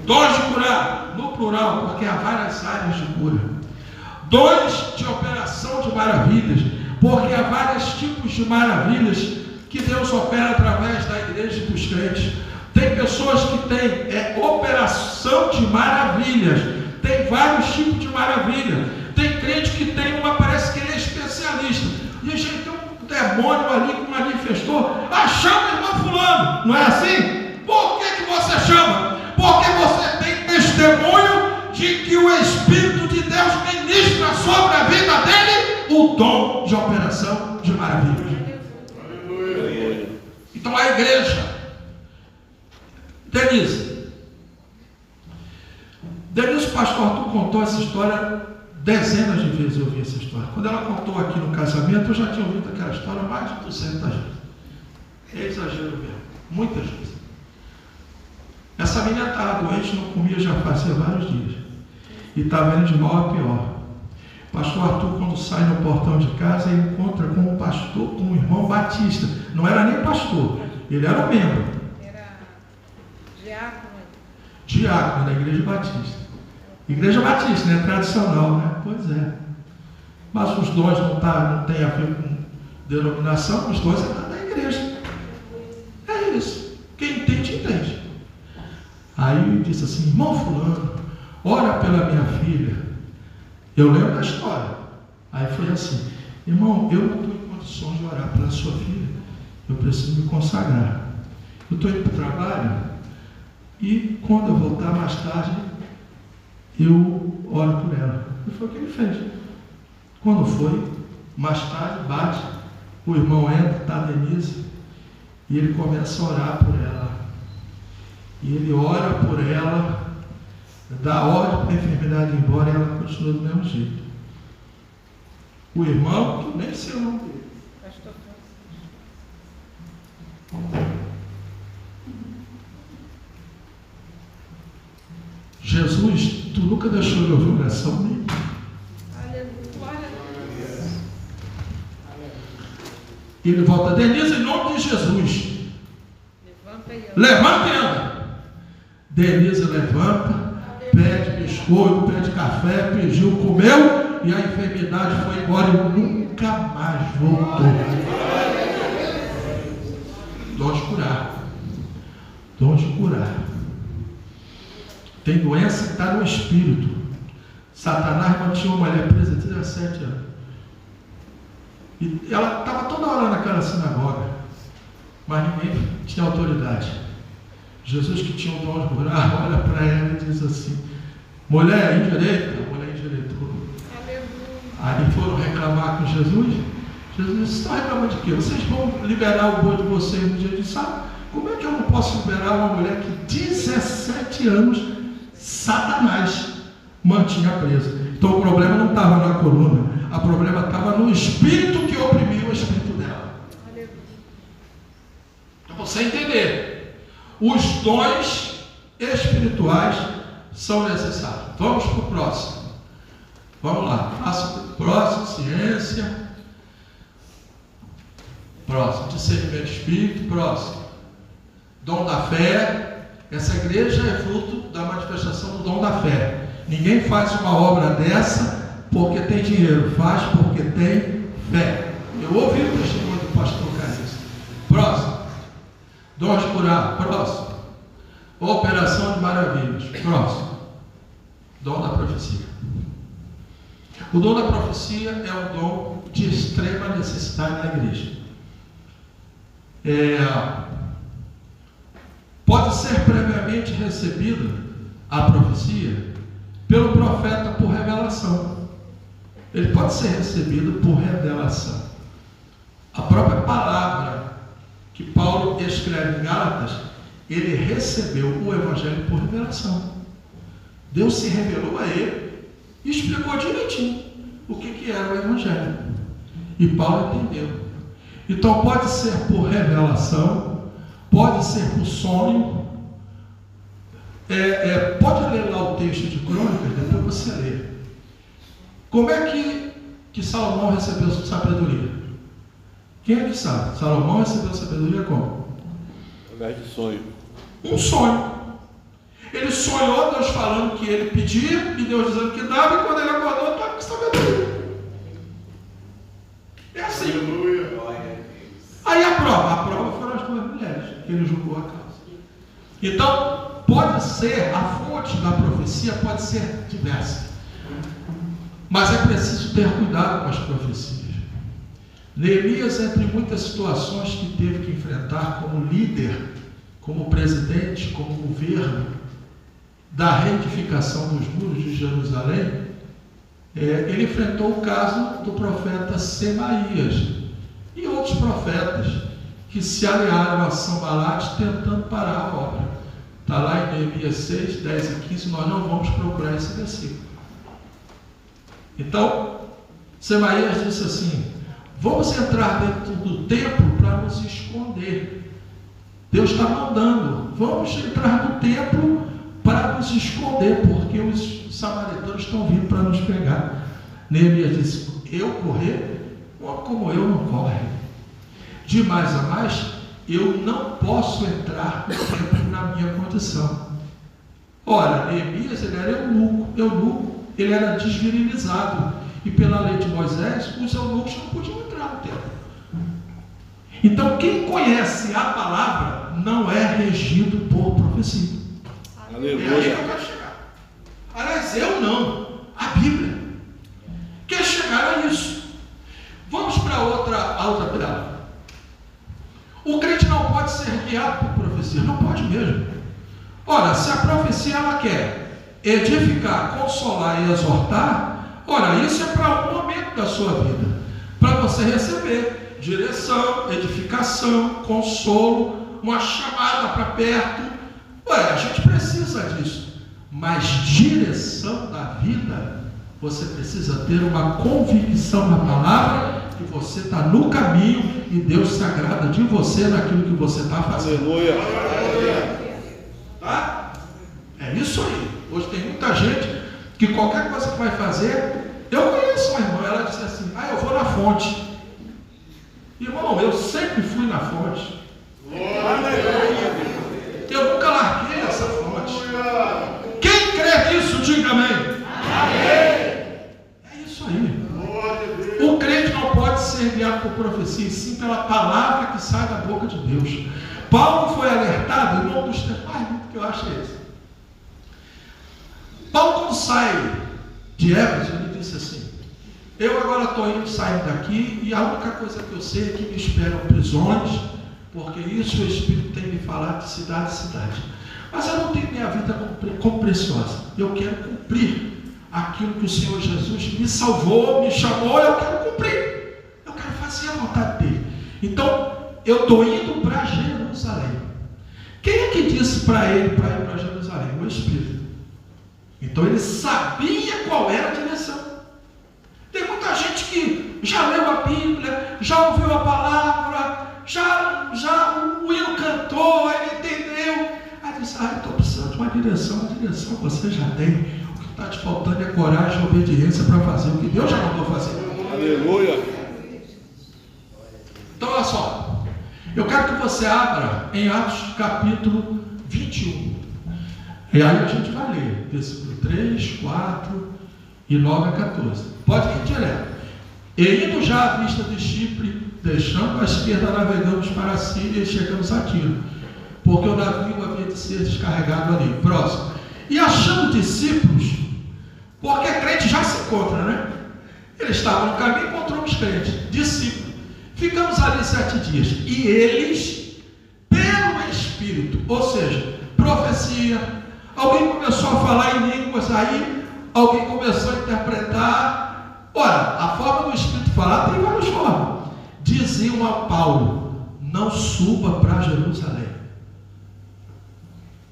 Dons de curar, no plural, porque há várias áreas de cura. Dons de operação de maravilhas, porque há vários tipos de maravilhas que Deus opera através da igreja e dos crentes. Tem pessoas que têm operação de maravilhas, tem vários tipos de maravilha. Tem crente que tem uma, parece que ele é especialista. E a gente tem um demônio ali que manifestou. Chama o irmão fulano, não é assim? Por que você chama? Porque você tem testemunho de que o Espírito de Deus ministra sobre a vida dele o dom de operação de maravilhas. Então a igreja, Denise, o pastor Arthur contou essa história dezenas de vezes. Eu ouvi essa história. Quando ela contou aqui no casamento, eu já tinha ouvido aquela história mais de 200 vezes. É exagero mesmo, muitas vezes. Essa menina estava doente, não comia já fazia vários dias, e estava indo de mal a pior. O pastor Arthur, quando sai no portão de casa, ele encontra com um pastor, com um irmão batista. Não era nem pastor, ele era um membro. Diácono da Igreja Batista. Igreja Batista, né? Tradicional, né? Pois é. Mas os dons não tem a ver com denominação, os dons é da igreja. É isso. Quem entende, entende. Aí ele disse assim: irmão fulano, ora pela minha filha. Eu lembro da história. Aí foi assim: irmão, eu não estou em condições de orar pela sua filha. Eu preciso me consagrar. Eu estou indo para o trabalho. E quando eu voltar mais tarde, eu oro por ela. E foi o que ele fez. Quando foi, mais tarde, bate, o irmão entra, está a Denise, e ele começa a orar por ela. E ele ora por ela, dá ordem para a enfermidade ir embora, e ela continua do mesmo jeito. O irmão, que nem sei o nome dele. Jesus, tu nunca deixou de ouvir oração minha. Ele volta: Denise, em nome de Jesus, levanta ela. Denise levanta, pede biscoito, pede café, pediu, comeu, e a enfermidade foi embora e nunca mais voltou. Dom de curar. Dom de curar. Tem doença que está no espírito. Satanás mantinha uma mulher presa 17 anos. E ela estava toda hora naquela sinagoga, mas ninguém tinha autoridade. Jesus, que tinha um dom de curar, olha para ela e diz assim: mulher, endireita. A mulher endireitou. Aí foram reclamar com Jesus. Jesus disse: estão reclamando de quê? Vocês vão liberar o boi de vocês no dia de sábado? Como é que eu não posso liberar uma mulher que 17 anos Satanás mantinha presa? Então o problema não estava na coluna, o problema estava no espírito que oprimia o espírito dela. Para você entender, os dons espirituais são necessários. Vamos para o próximo. Vamos lá. Próximo, ciência. Próximo, discernimento de espírito. Próximo, dom da fé. Essa igreja é fruto da manifestação do dom da fé. Ninguém faz uma obra dessa porque tem dinheiro, faz porque tem fé. Eu ouvi o testemunho do pastor Carlos. Próximo, dom de curar. Próximo, operação de maravilhas. Próximo, dom da profecia. O dom da profecia é um dom de extrema necessidade na igreja. Pode ser previamente recebida a profecia pelo profeta por revelação. Ele pode ser recebido por revelação. A própria palavra que Paulo escreve em Gálatas, ele recebeu o evangelho por revelação. Deus se revelou a ele e explicou direitinho o que era o evangelho. E Paulo entendeu. Então pode ser por revelação, pode ser por sonho. Pode ler lá o texto de Crônicas, depois você lê. Como é que Salomão recebeu sabedoria? Quem é que sabe? Salomão recebeu sabedoria como? Através de sonho. Um sonho. Ele sonhou, Deus falando que ele pedia, e Deus dizendo que dava, e quando ele acordou, estava com sabedoria. É assim. Aleluia. Aí a prova foram as duas mulheres, que ele julgou a causa. Então, pode ser, a fonte da profecia pode ser diversa. Mas é preciso ter cuidado com as profecias. Neemias, entre muitas situações que teve que enfrentar como líder, como presidente, como governo da reedificação dos muros de Jerusalém, ele enfrentou o caso do profeta Semaías e outros profetas que se aliaram a Sanbalate tentando parar a obra. Está lá em Neemias 6, 10 e 15, nós não vamos procurar esse versículo. Então, Semaías disse assim: vamos entrar dentro do templo para nos esconder. Deus está mandando, vamos entrar no templo para nos esconder, porque os samaritanos estão vindo para nos pegar. Neemias disse: eu correr, como eu não corre. De mais a mais, eu não posso entrar no templo na minha condição. Ora, Neemias, ele era eunuco, ele era desvirilizado, e pela lei de Moisés, os eunucos não podiam entrar no templo. Então, quem conhece a palavra não é regido por profecia. Aleluia. É aí que eu quero chegar. Aliás, eu não. A Bíblia quer chegar a isso. Vamos para a outra tela. O crente não pode ser guiado por profecia. Não pode mesmo. Ora, se a profecia ela quer edificar, consolar e exortar, ora, isso é para um momento da sua vida. Para você receber direção, edificação, consolo, uma chamada para perto. A gente precisa disso. Mas direção da vida, você precisa ter uma convicção na palavra que você está no caminho e Deus se agrada de você naquilo que você está fazendo. Aleluia. Tá? É isso aí. Hoje tem muita gente que qualquer coisa que vai fazer, eu conheço uma irmã, ela disse assim: eu vou na fonte. Irmão, eu sempre fui na fonte. Eu nunca larguei essa fonte. Quem crê nisso, diga amém. É isso aí. O crente não pode ser guiado por profecia, e sim pela palavra que sai da boca de Deus. Paulo foi alertado, irmão, dos textos mais lindos que eu acho é esse. Paulo, quando sai de Éfeso, ele disse assim: eu agora estou saindo daqui, e a única coisa que eu sei é que me esperam prisões, porque isso o Espírito tem me falado de cidade em cidade. Mas eu não tenho minha vida como preciosa. Eu quero cumprir aquilo que o Senhor Jesus me salvou, me chamou, eu quero cumprir. Eu quero fazer a vontade dele. Então, eu estou indo para Jerusalém. Quem é que disse para ele para ir para Jerusalém? O Espírito. Então, ele sabia qual era a direção. Tem muita gente que já leu a Bíblia, já ouviu a palavra, já o hino cantou, ele entendeu. Aí disse: eu estou precisando de uma direção. A direção você já tem. O que está te faltando é coragem e obediência para fazer o que Deus já mandou fazer. Aleluia. Então, olha só. Eu quero que você abra em Atos capítulo 21. E aí a gente vai ler versículo 3, 4 e 9 a 14. Pode ir direto. E indo já à vista de Chipre, deixando à esquerda, navegamos para a Síria e chegamos a Tiro, porque o navio havia de ser descarregado ali. Próximo. E achando discípulos, porque crente já se encontra, né? Ele estava no caminho e encontrou os crentes, discípulos. Ficamos ali 7 dias. E eles, pelo Espírito, ou seja, profecia, alguém começou a falar em línguas, aí alguém começou a interpretar. Ora, a forma do Espírito falar tem várias formas. Diziam a Paulo: não suba para Jerusalém.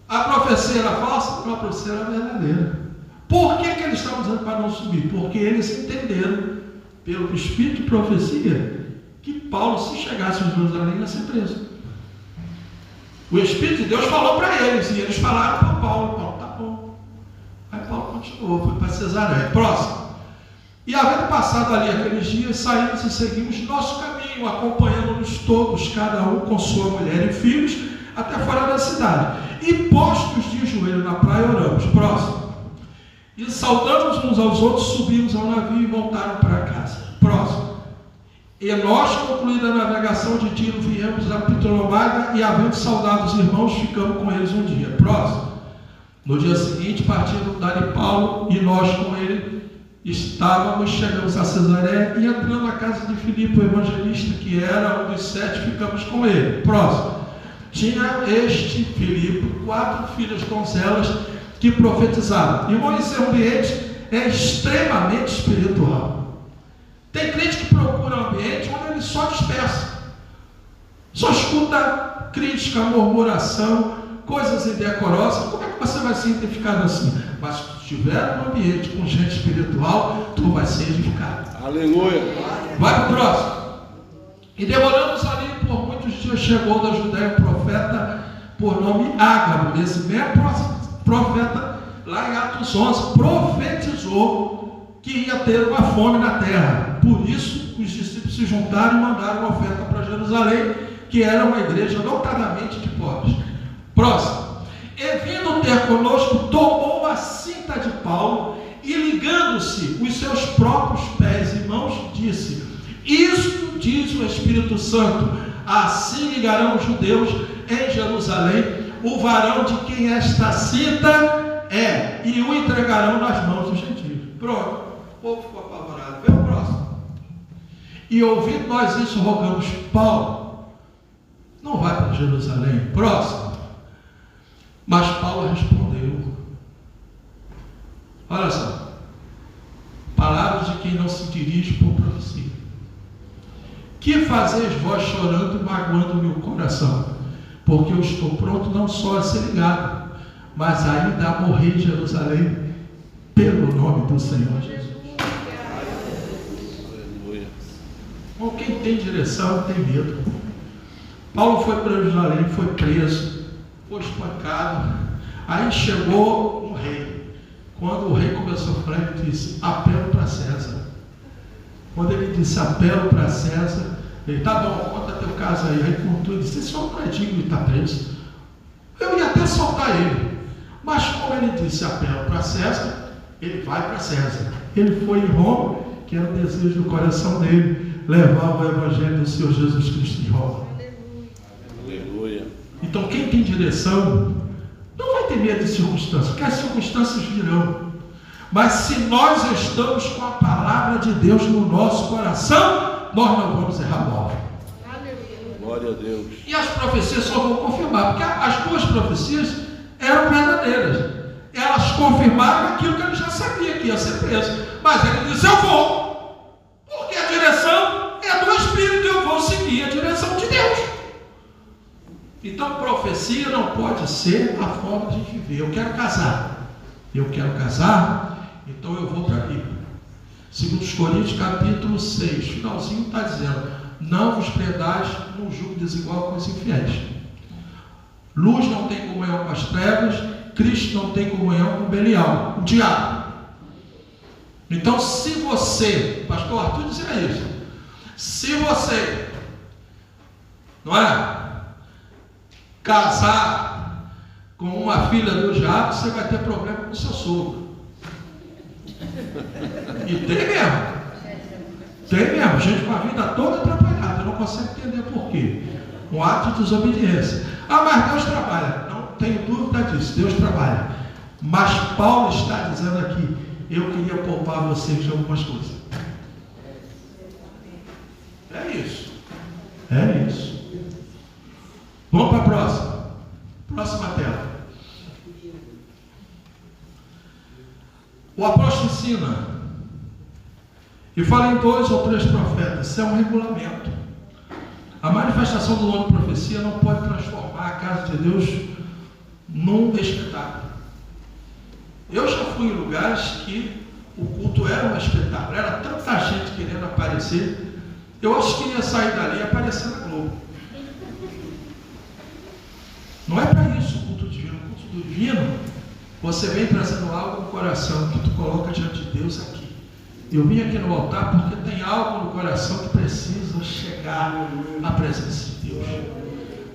A profecia era falsa? Não, a profecia era verdadeira. Por que eles estavam dizendo para não subir? Porque eles entenderam, pelo Espírito de profecia, que Paulo, se chegasse em Jerusalém, ia ser preso. O Espírito de Deus falou para eles, e eles falaram para Paulo. Paulo, tá bom. Aí Paulo continuou, foi para Cesareia. Próximo. E havendo passado ali aqueles dias, saímos e seguimos nosso caminho, acompanhando-nos todos, cada um com sua mulher e filhos, até fora da cidade. E postos de joelho na praia, oramos. Próximo. E saudamos uns aos outros, subimos ao navio e voltaram para casa. Próximo. E nós, concluída a navegação de Tiro, viemos a Ptolemaida e, havendo saudado os irmãos, ficamos com eles um dia. Próximo. No dia seguinte, partindo dali Paulo e nós com ele chegamos a Cesareia e, entrando na casa de Filipe, o evangelista, que era um dos 7, ficamos com ele. Próximo. Tinha este Filipe 4 filhas donzelas que profetizavam. Irmão, esse ambiente é extremamente espiritual. Tem crente que procura um ambiente onde ele só dispersa, só escuta crítica, murmuração, coisas indecorosas. Como é que você vai ser identificado assim? Mas se tu estiver num ambiente com gente espiritual, tu vai ser edificado. Aleluia. Vai para o próximo. E demoramos ali por muitos dias, chegou da Judéia um profeta por nome Ágabo. Esse mesmo profeta, lá em Atos 11, profetizou que ia ter uma fome na terra. Por isso, os discípulos se juntaram e mandaram uma oferta para Jerusalém, que era uma igreja notadamente de pobres. Próximo. E vindo ter conosco, tomou a cinta de Paulo e, ligando-se os seus próprios pés e mãos, disse: isto diz o Espírito Santo, assim ligarão os judeus em Jerusalém o varão de quem esta cinta é, e o entregarão nas mãos dos gentios. Pronto, o povo ficou apavorado. Vem o próximo. E ouvindo nós isso, rogamos: Paulo, não vai para Jerusalém. Próximo. Mas Paulo respondeu: olha só, palavras de quem não se dirige por profecia. Que fazeis vós chorando e magoando o meu coração? Porque eu estou pronto não só a ser ligado, mas ainda a morrer em Jerusalém, pelo nome do Senhor Jesus. Aleluia. Bom, quem tem direção tem medo. Paulo foi para Jerusalém, foi preso, foi espancado. Aí chegou um rei. Quando o rei começou a falar, ele disse: apelo para César. Quando ele disse apelo para César, ele: tá bom, conta teu caso aí. Aí contou e disse: esse homem não é digno de estar preso. Eu ia até soltar ele, mas como ele disse apelo para César, ele vai para César. Ele foi em Roma, que era o desejo do coração dele, levar o evangelho do Senhor Jesus Cristo em Roma. Aleluia. Então quem tem direção não vai ter medo de circunstâncias, porque as circunstâncias virão. Mas se nós estamos com a palavra de Deus no nosso coração, nós não vamos errar o alvo. Glória a Deus. E as profecias só vão confirmar, porque as duas profecias eram verdadeiras. Elas confirmaram aquilo que ele já sabia, que ia ser preso. Mas ele disse: eu vou, porque a direção é do Espírito, eu vou seguir a direção de Deus. Então profecia não pode ser a forma de viver. Eu quero casar, então eu vou para a Bíblia. 2 Coríntios capítulo 6, finalzinho está dizendo: não vos prendais num jugo desigual com os infiéis. Luz não tem comunhão com as trevas, Cristo não tem comunhão com Belial, o diabo. Então, se você, pastor Arthur dizia isso, se você, não é, casar com uma filha do diabo, você vai ter problema com o seu sogro. E tem mesmo. Tem mesmo, gente com a vida toda atrapalhada, não consegue entender por quê. Um ato de desobediência. Ah, mas Deus trabalha. Não tenho dúvida disso, Deus trabalha. Mas Paulo está dizendo aqui, eu queria poupar vocês de algumas coisas. É isso. É isso. Vamos para a próxima. Próxima tela. O apóstolo ensina e fala em 2 ou 3 profetas. Isso é um regulamento. A manifestação do dom de profecia não pode transformar a casa de Deus num espetáculo. Eu já fui em lugares que o culto era um espetáculo. Era tanta gente querendo aparecer. Eu acho que ia sair dali e aparecer na Globo. Não é para isso o culto divino. O culto divino, você vem trazendo algo no coração que tu coloca diante de Deus aqui. Eu vim aqui no altar porque tem algo no coração que precisa chegar à presença de Deus.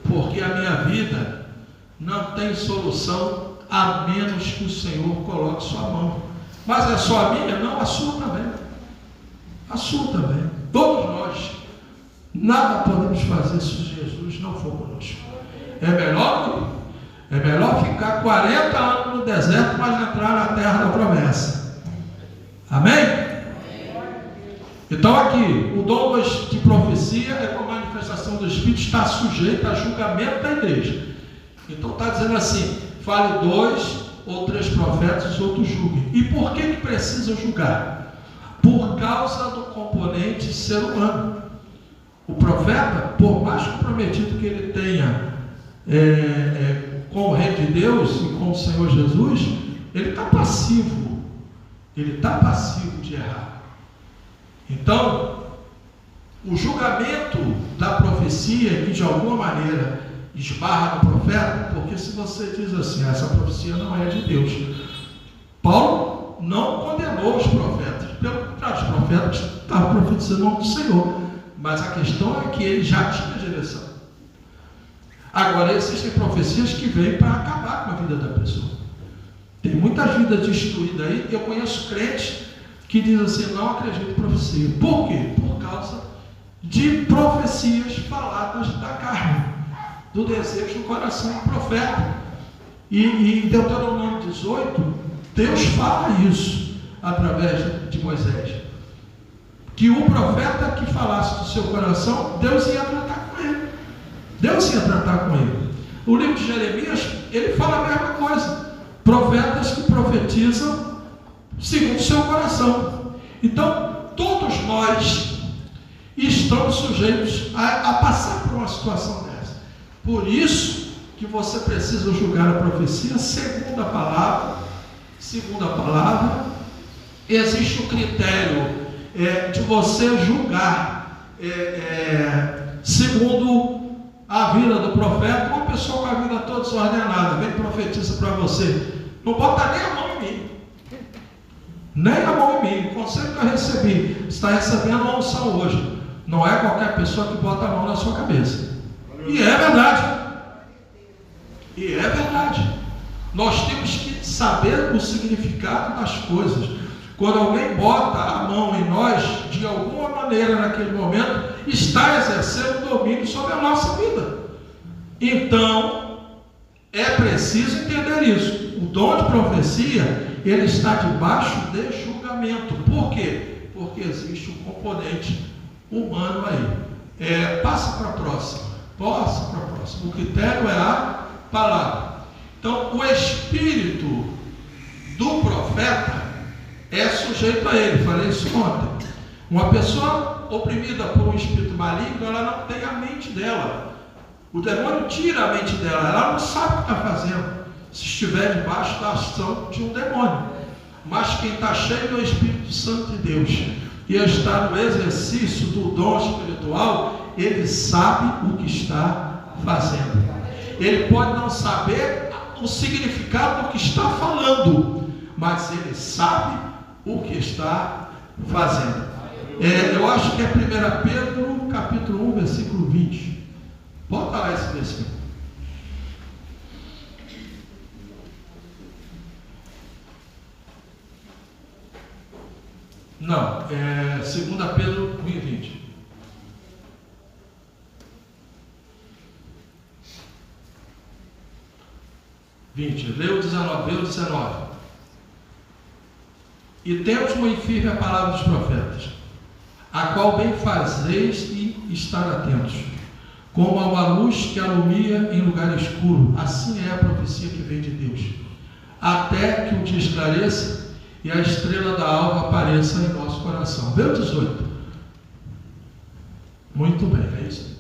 Porque a minha vida não tem solução a menos que o Senhor coloque sua mão. Mas é só a minha? Não, a sua também. A sua também. Todos nós. Nada podemos fazer se Jesus não for conosco. É melhor ficar 40 anos no deserto, mas entrar na terra da promessa. Amém? Então aqui, o dom de profecia é com a manifestação do Espírito, está sujeito a julgamento da igreja. Então está dizendo assim, fale 2 ou 3 profetas, os outros julguem. E por que precisam julgar? Por causa do componente ser humano. O profeta, por mais comprometido que ele tenha com o Rei de Deus e com o Senhor Jesus, ele está passivo. Ele está passivo de errar. Então, o julgamento da profecia, que de alguma maneira esbarra no profeta, porque se você diz assim, essa profecia não é de Deus. Paulo não condenou os profetas, pelo contrário, os profetas estavam profetizando o nome do Senhor, mas a questão é que ele já tinha direção. Agora, existem profecias que vêm para acabar com a vida da pessoa. Tem muitas vidas destruídas aí, eu conheço crentes que dizem assim, não acredito em profecia. Por quê? Por causa de profecias faladas da carne, do desejo do coração do profeta. E em Deuteronômio 18, Deus fala isso através de Moisés. Que o profeta que falasse do seu coração, Deus ia tratar com ele. Deus ia tratar com ele. O livro de Jeremias, ele fala a mesma coisa. Profetas que profetizam segundo o seu coração. Então, todos nós estamos sujeitos a passar por uma situação dessa. Por isso que você precisa julgar a profecia segundo a palavra. Segundo a palavra, existe o critério de você julgar segundo a vida do profeta. Uma pessoa com a vida toda desordenada vem e profetiza para você, não bota nem a mão em mim, nem a mão em mim. O conselho que eu recebi, você está recebendo uma unção hoje, não é qualquer pessoa que bota a mão na sua cabeça. E é verdade. E é verdade. Nós temos que saber o significado das coisas. Quando alguém bota a mão em nós, de alguma maneira naquele momento, está exercendo domínio sobre a nossa vida. Então, é preciso entender isso. O dom de profecia, ele está debaixo de julgamento. Por quê? Porque existe um componente humano aí. Passa para a próxima. Passa para a próxima. O critério é a palavra. Então, o espírito do profeta é sujeito a ele. Falei isso ontem. Uma pessoa oprimida por um espírito maligno, ela não tem a mente dela. O demônio tira a mente dela. Ela não sabe o que está fazendo, se estiver debaixo da ação de um demônio. Mas quem está cheio do Espírito Santo de Deus e está no exercício do dom espiritual, ele sabe o que está fazendo. Ele pode não saber o significado do que está falando, mas ele sabe o que está fazendo. Eu acho que é 1 Pedro, capítulo 1, versículo 20. Bota lá esse versículo. Não, é 2 Pedro 1 e 20. Lê o 19. E temos muito firme a palavra dos profetas, a qual bem fazeis e estar atentos, como a uma luz que alumia em lugar escuro. Assim é a profecia que vem de Deus, até que o dia esclareça e a estrela da alva apareça em nosso coração. Vê o 18. Muito bem, é isso.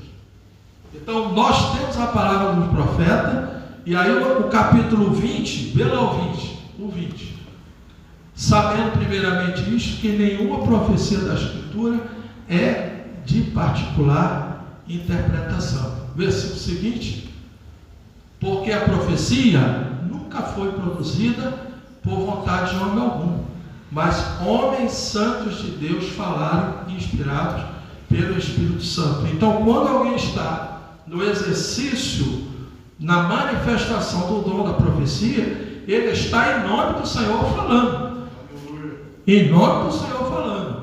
Então nós temos a palavra do profeta, e aí o capítulo 20, vê lá o 20. Sabendo primeiramente isto, que nenhuma profecia da Escritura é de particular interpretação. Versículo seguinte: porque a profecia nunca foi produzida por vontade de homem algum, mas homens santos de Deus falaram, inspirados pelo Espírito Santo. Então, quando alguém está no exercício, na manifestação do dom da profecia, ele está em nome do Senhor falando. Em nome do Senhor falando.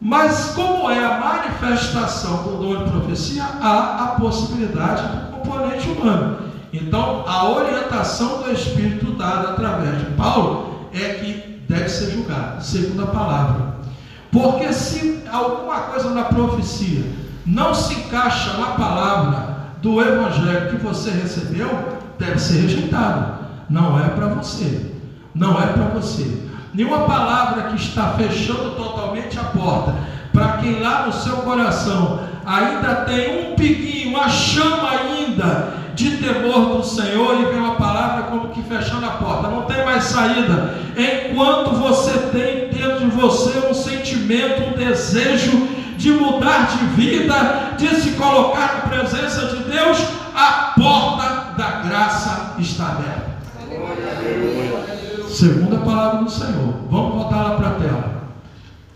Mas como é a manifestação do dom de profecia, há a possibilidade do componente humano. Então, a orientação do Espírito dada através de Paulo é que deve ser julgado, segundo a palavra. Porque se alguma coisa na profecia não se encaixa na palavra do Evangelho que você recebeu, deve ser rejeitado. Não é para você. Não é para você. Nenhuma palavra que está fechando totalmente a porta para quem lá no seu coração ainda tem um piguinho, uma chama ainda de temor do Senhor, e vem uma palavra como que fechando a porta, não tem mais saída, enquanto você tem dentro de você um sentimento, um desejo de mudar de vida, de se colocar na presença de Deus, a porta da graça está aberta. Segundo a palavra do Senhor. Vamos voltar lá para a tela.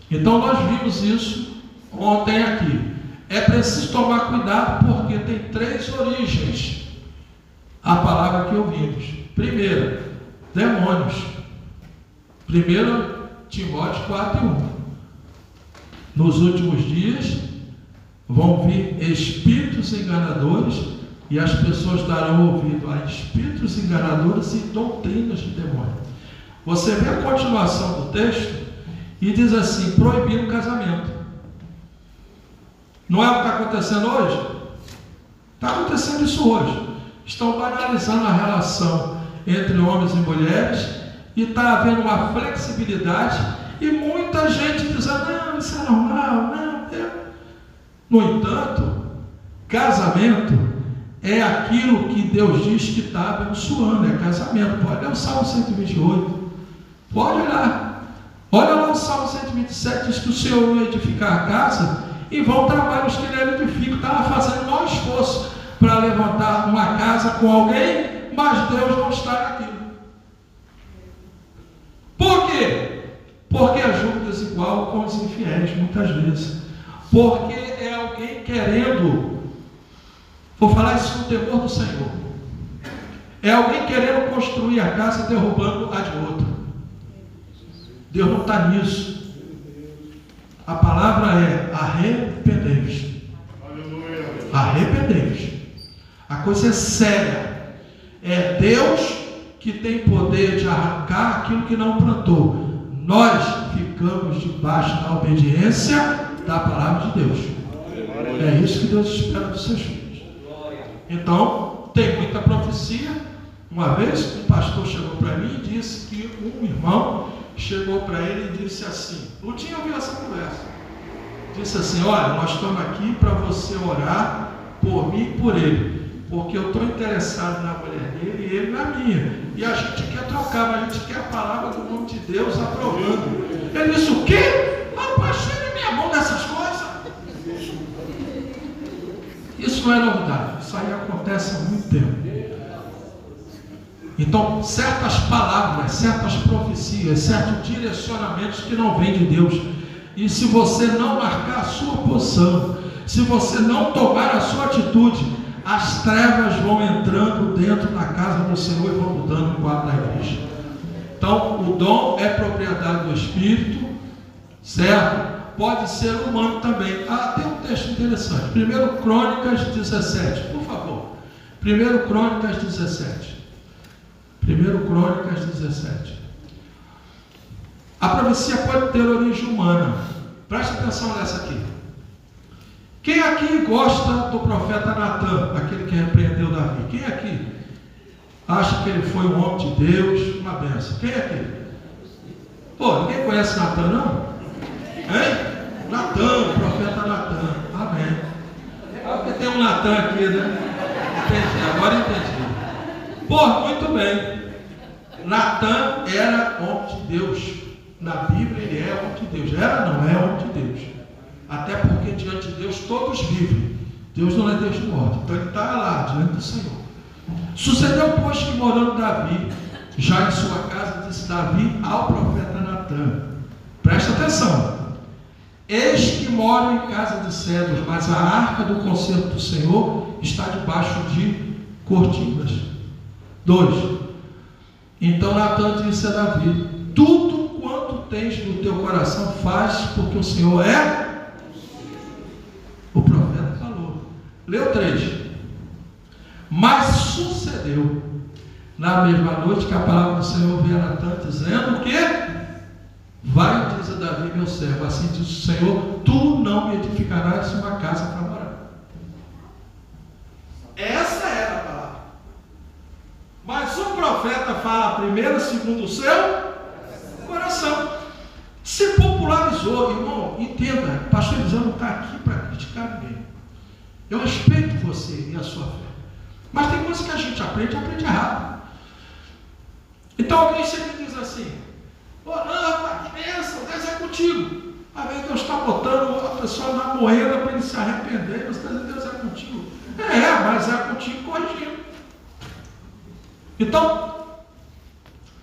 Então nós vimos isso ontem aqui. É preciso tomar cuidado, porque tem 3 origens a palavra que ouvimos. Primeiro, demônios. 1 Timóteo 4:1. Nos últimos dias vão vir espíritos enganadores, e as pessoas darão ouvido a espíritos enganadores e doutrinas de demônio. Você vê a continuação do texto e diz assim: proibindo o casamento. Não é o que está acontecendo hoje? Está acontecendo isso hoje. Estão banalizando a relação entre homens e mulheres, e está havendo uma flexibilidade, e muita gente dizendo: não, isso é normal, não. No entanto, casamento é aquilo que Deus diz que está abençoando, é casamento. Pode ler o Salmo 128. Pode olhar. Olha lá o Salmo 127, diz que o Senhor vai edificar a casa, e vão trabalhos que ele edifica. Está lá fazendo o maior esforço para levantar uma casa com alguém, mas Deus não está naquilo. Por quê? Porque é julgo desigual com os infiéis, muitas vezes. Porque é alguém querendo, vou falar isso com o temor do Senhor, é alguém querendo construir a casa derrubando a de outro. Deus não está nisso. A palavra é: arrependei-vos. Arrependei-vos. A coisa é séria. É Deus que tem poder de arrancar aquilo que não plantou. Nós ficamos debaixo da obediência da palavra de Deus. É isso que Deus espera dos seus filhos. Então, tem muita profecia. Uma vez um pastor chegou para mim e disse que um irmão chegou para ele e disse assim: não tinha ouvido essa conversa. Disse assim: olha, nós estamos aqui para você orar por mim e por ele, porque eu estou interessado na mulher dele e ele na minha, e a gente quer trocar, mas a gente quer a palavra do nome de Deus aprovando. Ele disse: o quê? Rapaz, tira minha mão dessas coisas. Isso não é novidade, isso aí acontece há muito tempo. Então, certas palavras, certas profecias profecias, certos direcionamentos que não vêm de Deus. E se você não marcar a sua posição, se você não tomar a sua atitude, as trevas vão entrando dentro da casa do Senhor e vão mudando o quadro da igreja. Então, o dom é propriedade do Espírito, certo? Pode ser humano também. Tem um texto interessante. 1 Crônicas 17, por favor. 1 Crônicas 17. 1 Crônicas 17. A profecia pode ter origem humana. Preste atenção nessa aqui. Quem aqui gosta do profeta Natan, aquele que repreendeu Davi? Quem aqui acha que ele foi um homem de Deus, uma bênção? Quem aqui? Pô, ninguém conhece Natan, não? Hein? Natan, o profeta Natan. Amém. Porque tem um Natan aqui, né? Entendi, agora entendi. Pô, muito bem. Natan era homem de Deus. Na Bíblia ele é homem de Deus. Era, não é homem de Deus. Até porque diante de Deus todos vivem. Deus não é Deus de morte. Então ele está lá, diante do Senhor. Sucedeu, pois, que morando Davi, já em sua casa, disse Davi ao profeta Natan. Presta atenção. Eis que moro em casa de cedros, mas a arca do concerto do Senhor está debaixo de cortinas. 2. Então Natan disse a Davi: tudo quanto tens no teu coração faz, porque o Senhor é. O profeta falou. Leu 3. Mas sucedeu na mesma noite que a palavra do Senhor veio a Natan, dizendo que vai, diz a Davi, meu servo, assim diz o Senhor, tu não me edificarás uma casa para morar. Essa era a palavra. Mas o profeta fala primeiro segundo o seu coração. Se popularizou, irmão, entenda, pastor Eliseu não está aqui para criticar ninguém. Eu respeito você e a sua fé. Mas tem coisas que a gente aprende errado. Então alguém sempre diz assim: oh, não, que bênção, Deus é contigo. Às vezes Deus está botando a pessoa na moeda para ele se arrepender. Você está dizendo: Deus é contigo. Mas é contigo corrigindo. Então,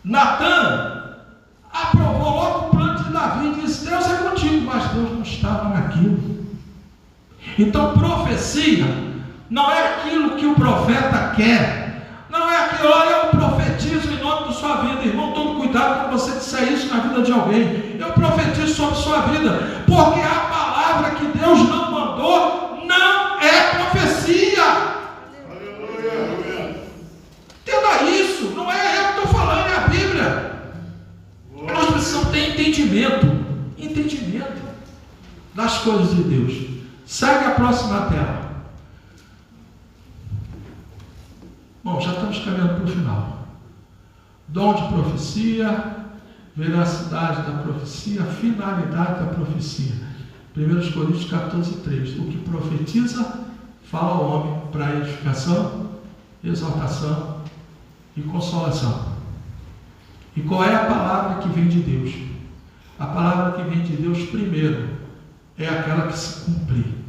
Natan aprovou logo o plano de Davi e disse: Deus é contigo, mas Deus não estava naquilo. Então, profecia não é aquilo que o profeta quer, não é aquilo, olha, eu profetizo em nome da sua vida, irmão, tome cuidado quando você disser isso na vida de alguém. Eu profetizo sobre sua vida, porque a palavra que Deus não mandou não é profecia. Aleluia. Entenda isso, não é eu que estou falando, é a Bíblia. Nós precisamos ter entendimento das coisas de Deus. Segue a próxima tela. Bom, já estamos caminhando para o final. Dom de profecia, veracidade da profecia, finalidade da profecia. 1 Coríntios 14:3. O que profetiza, fala ao homem para edificação, exortação e consolação. E qual é a palavra que vem de Deus? A palavra que vem de Deus primeiro é aquela que se cumpre.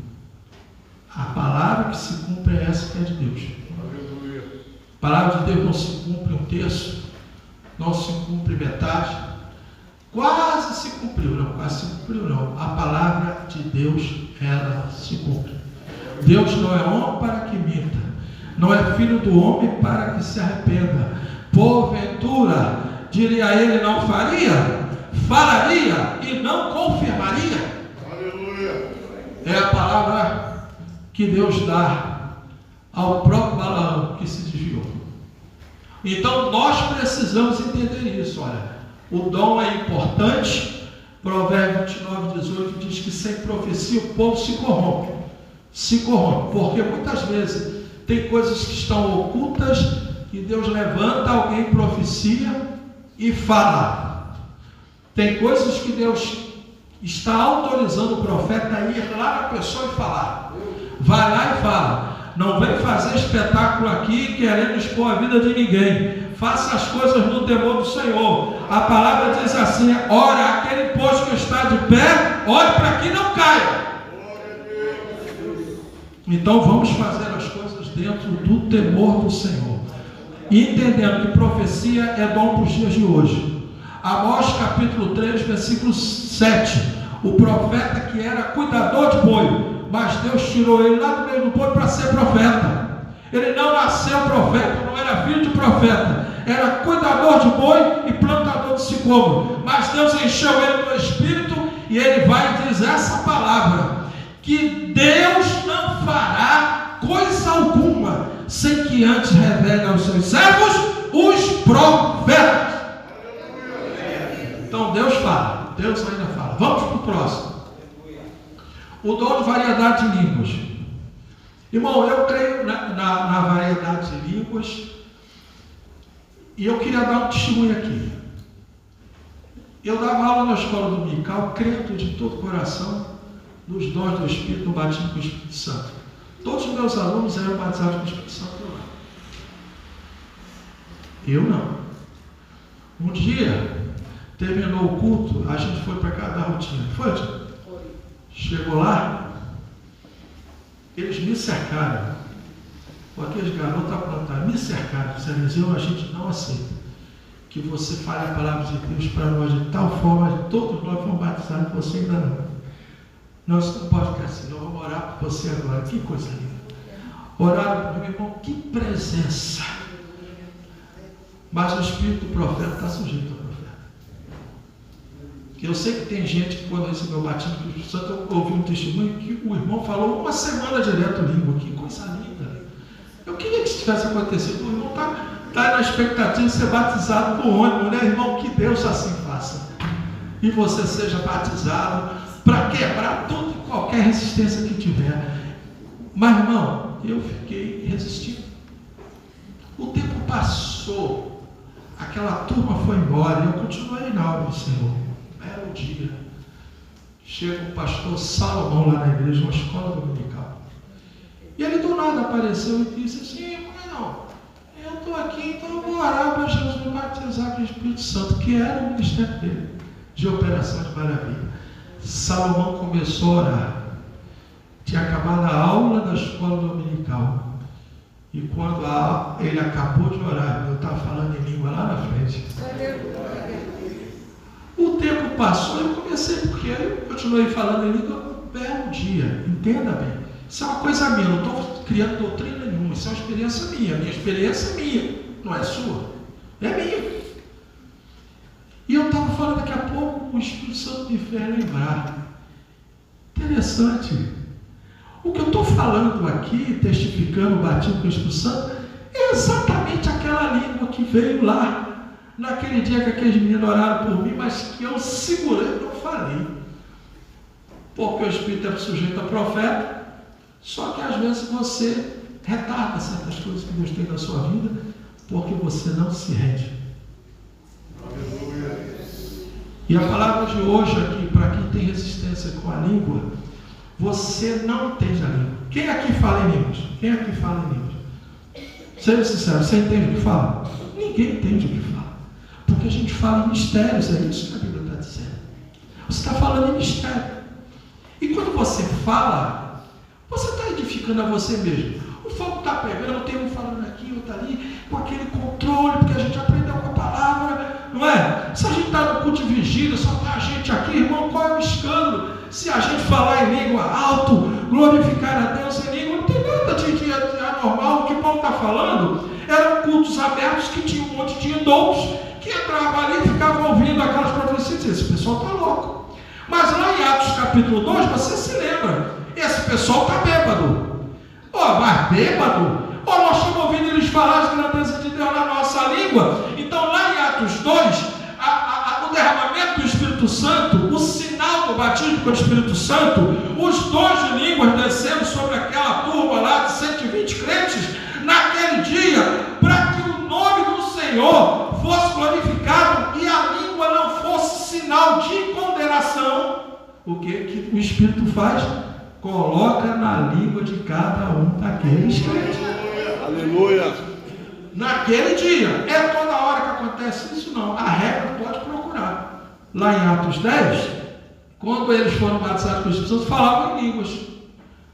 A palavra que se cumpre é essa que é de Deus. A palavra de Deus não se cumpre um terço, não se cumpre metade, quase se cumpriu, não, quase se cumpriu não. A palavra de Deus, ela se cumpre. Deus não é homem para que minta, não é filho do homem para que se arrependa. Porventura, diria ele, não faria, falaria e não confirmaria. Aleluia. É a palavra que Deus dá ao próprio Balaão que se desviou. Então nós precisamos entender isso. Olha, o dom é importante. Provérbio 29:18 diz que sem profecia o povo se corrompe, porque muitas vezes tem coisas que estão ocultas e Deus levanta alguém, profecia e fala. Tem coisas que Deus está autorizando o profeta a ir lá na pessoa e falar. Vai lá e fala. Não vem fazer espetáculo aqui querendo expor a vida de ninguém. Faça as coisas no temor do Senhor. A palavra diz assim: ora, aquele posto que está de pé, ore para que não caia. Então vamos fazer as coisas dentro do temor do Senhor, entendendo que profecia é dom para os dias de hoje. Amós capítulo 3, versículo 7. O profeta que era cuidador de boi, mas Deus tirou ele lá do meio do boi para ser profeta. Ele não nasceu profeta, não era filho de profeta, era cuidador de boi e plantador de sicômoro. Mas Deus encheu ele do Espírito e ele vai dizer essa palavra: que Deus não fará coisa alguma sem que antes revele aos seus servos os profetas. Então Deus fala, Deus ainda fala. Vamos para o próximo. O dom de variedade de línguas. Irmão, eu creio na variedade de línguas, e eu queria dar um testemunho aqui. Eu dava aula na escola dominical, crendo de todo o coração nos dons do Espírito, no batismo com o Espírito Santo. Todos os meus alunos eram batizados com o Espírito Santo lá. Eu não. Um dia, terminou o culto, a gente foi para casa da rotina. Foi? Chegou lá, eles me cercaram. Aqueles garotos aprontaram, me cercaram. Disseram: a gente não aceita que você fale a palavra de Deus para nós de tal forma que todos nós fomos batizados, você ainda não. Nós não podemos ficar assim, nós vamos orar por você agora. Que coisa linda. Oraram, meu irmão, que presença. Mas o espírito do profeta está sujeito ao profeta. Eu sei que tem gente que, quando recebeu o batismo do Espírito Santo, eu ouvi um testemunho que o irmão falou uma semana direto língua. Que coisa linda. Eu queria que isso tivesse acontecido. O irmão está na expectativa de ser batizado no ônibus, né, irmão? Que Deus assim faça. E você seja batizado para quebrar toda e qualquer resistência que tiver. Mas, irmão, eu fiquei resistindo. O tempo passou, aquela turma foi embora, e eu continuei na aula do Senhor. Belo dia, chega o pastor Salomão lá na igreja, uma escola dominical, e ele do nada apareceu e disse assim: não, eu estou aqui, então eu vou orar para Jesus me batizar com o Espírito Santo, que era o ministério dele, de operação de maravilha. Salomão começou a orar, tinha acabado a aula da escola dominical, e quando ele acabou de orar, eu estava falando em língua lá na frente. O tempo passou, eu comecei, porque eu continuei falando em língua um belo dia. Entenda bem, isso é uma coisa minha, eu não estou criando doutrina nenhuma, isso é uma experiência minha experiência é minha, não é sua, é minha. E eu estava falando, daqui a pouco o Espírito Santo me fez lembrar. Interessante. O que eu estou falando aqui, testificando o batismo com o Espírito Santo, é exatamente aquela língua que veio lá, naquele dia que aqueles meninos oraram por mim, mas que eu segurei e não falei. Porque o Espírito é sujeito a profeta, só que às vezes você retarda certas coisas que Deus tem na sua vida, porque você não se rende. E a palavra de hoje aqui, para quem tem resistência com a língua, você não entende a língua. Quem aqui fala em línguas? Quem aqui fala em línguas? Seja sincero, você entende o que fala? Ninguém entende o que fala. Porque a gente fala em mistérios, é isso que a Bíblia está dizendo. Você está falando em mistério. E quando você fala, você está edificando a você mesmo. O fogo está pegando, tem um falando aqui, outro ali, com aquele controle, porque a gente aprendeu com a palavra, não é? Se a gente está no culto de vigília, só está a gente aqui, irmão, qual é o escândalo? Se a gente falar em língua alto, glorificar a Deus em língua, não tem nada de anormal. O que Paulo está falando eram cultos abertos que tinham um monte de dons, que entravam ali e ficavam ouvindo aquelas profecias. Esse pessoal está louco. Mas lá em Atos capítulo 2, você se lembra, esse pessoal está bêbado. Mas bêbado? Nós estamos ouvindo eles falar as grandezas de Deus na nossa língua. Então lá em Atos 2, o derramamento do Espírito Santo, o sinal do batismo com o Espírito Santo, os dons de línguas descendo sobre aquela turma lá de 120 crentes, naquele dia, para que o nome do Senhor fosse glorificado e a língua não fosse sinal de condenação. O que o Espírito faz? Coloca na língua de cada um daqueles crentes. Aleluia. Naquele dia. É toda hora que acontece isso? Não. A regra pode procurar. Lá em Atos 10, quando eles foram batizados com o Espírito Santo, falavam em línguas.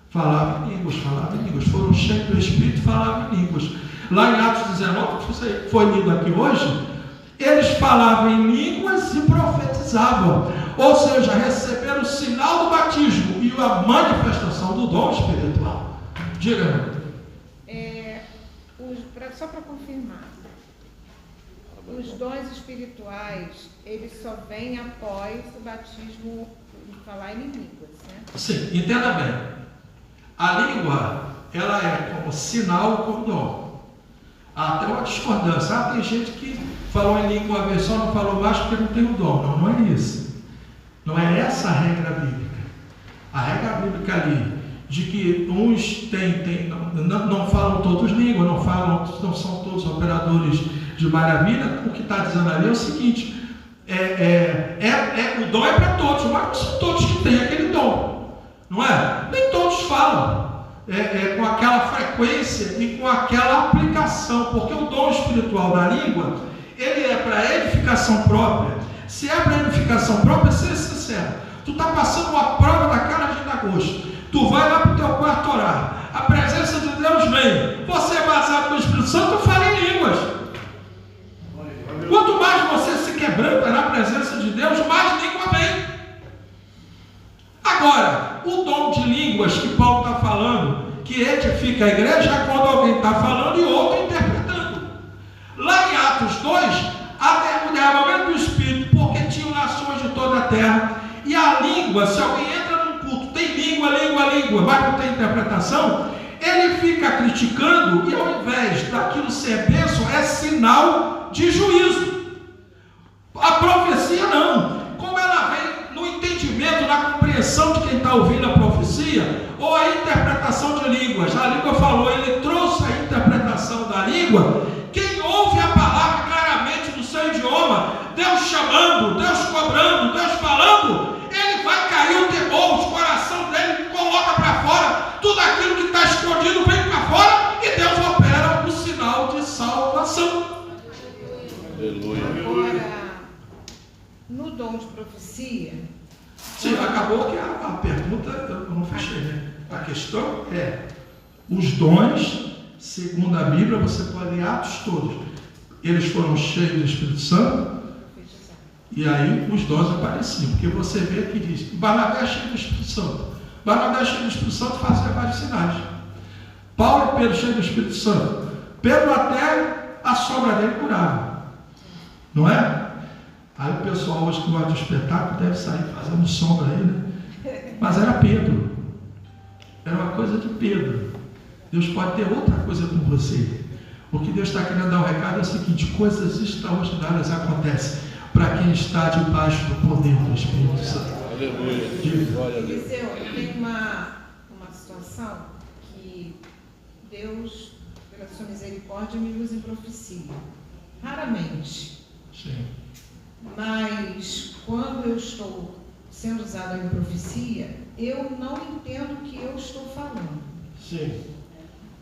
Falavam em línguas. Foram cheios do Espírito e falavam em línguas. Lá em Atos 19, que foi lido aqui hoje, eles falavam em línguas e profetizavam, ou seja, receberam o sinal do batismo e a manifestação do dom espiritual. Diga. Só para confirmar, os dons espirituais, eles só vêm após o batismo de falar em línguas, né? Sim, entenda bem. A língua, ela é como sinal, como dom. Há até uma discordância. Tem gente que falou em língua uma vez só, não falou mais porque não tem o dom. Não, não é isso. Não é essa a regra bíblica. A regra bíblica ali, de que uns não falam todos língua, não são todos operadores de maravilha. O que está dizendo ali é o seguinte: o dom é para todos, mas não são todos que têm aquele dom, não é? Nem todos falam com aquela frequência e com aquela aplicação, porque o dom espiritual da língua, ele é para edificação própria. Se é para edificação própria, seja sincero, tu está passando uma prova da cara de agosto, tu vai lá para o teu quarto orar, a presença de Deus vem, você é baseado no Espírito Santo, tu fala em línguas. Quanto mais você se quebranta na presença de Deus, mais língua vem. Agora, o dom de línguas que Paulo está falando, que edifica a igreja, é quando alguém está falando e outro interpretando. Lá em Atos 2, o derramamento do Espírito, porque tinham nações de toda a terra, e a língua, se alguém entra num culto, tem língua, mas não tem interpretação, ele fica criticando, e ao invés daquilo ser bênção, é sinal de juízo. A profecia não, como ela vem no entendimento, na compreensão de quem está ouvindo a profecia, ou a interpretação de línguas. A língua falou, ele trouxe a interpretação da língua. Quem ouve a palavra claramente no seu idioma, Deus chamando, Deus cobrando, Deus falando, ele vai cair o temor, o coração dele coloca para fora, tudo aquilo que está escondido vem para fora, e Deus opera o sinal de salvação. Aleluia. Agora, no dom de profecia... Sim, acabou que a pergunta eu não fechei, né? A questão é, os dons, segundo a Bíblia, você pode ler Atos todos. Eles foram cheios do Espírito Santo, e aí os dons apareciam. Porque você vê que diz, Barnabé é cheio do Espírito Santo. Barnabé é cheio do Espírito Santo, fazia vários sinais. Paulo e Pedro cheio do Espírito Santo. Pedro até a sogra dele curava. Não é? Aí o pessoal hoje que gosta de espetáculo deve sair fazendo sombra aí, né? Mas era Pedro. Era uma coisa de Pedro. Deus pode ter outra coisa com você. O que Deus está querendo dar um recado é o seguinte: coisas extraordinárias acontecem para quem está debaixo do poder do Espírito Santo. Aleluia. Glória a Deus. Eliseu, tem uma situação que Deus, pela sua misericórdia, me usa em profecia. Raramente. Sim. Mas quando eu estou sendo usada em profecia, eu não entendo o que eu estou falando. Sim.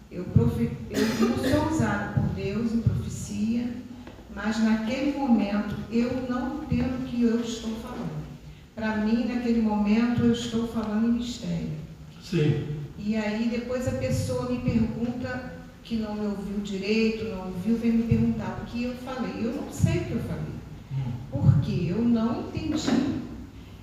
Eu não sou usada por Deus em profecia, mas naquele momento eu não entendo o que eu estou falando. Para mim, naquele momento, eu estou falando em mistério. Sim. E aí depois a pessoa me pergunta, que não me ouviu direito, não ouviu, vem me perguntar o que eu falei. Eu não sei o que eu falei. Porque eu não entendi.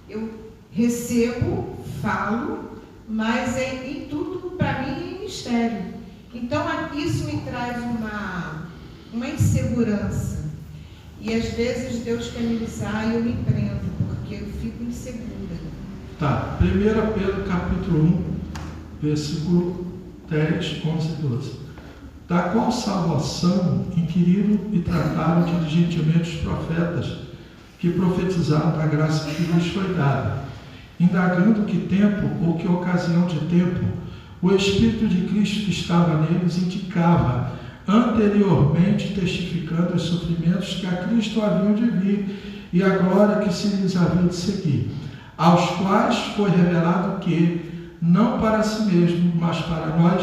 Eu recebo, falo, mas em tudo para mim é mistério. Então isso me traz uma insegurança. E às vezes Deus quer me usar e eu me prendo, porque eu fico insegura. Tá, 1 Pedro capítulo 1, versículo 10, 11 e 12. Da qual salvação inquiriram e trataram diligentemente os profetas que profetizaram da graça que lhes foi dada, indagando que tempo ou que ocasião de tempo o Espírito de Cristo que estava neles indicava, anteriormente testificando os sofrimentos que a Cristo haviam de vir e a glória que se lhes havia de seguir, aos quais foi revelado que, não para si mesmo, mas para nós,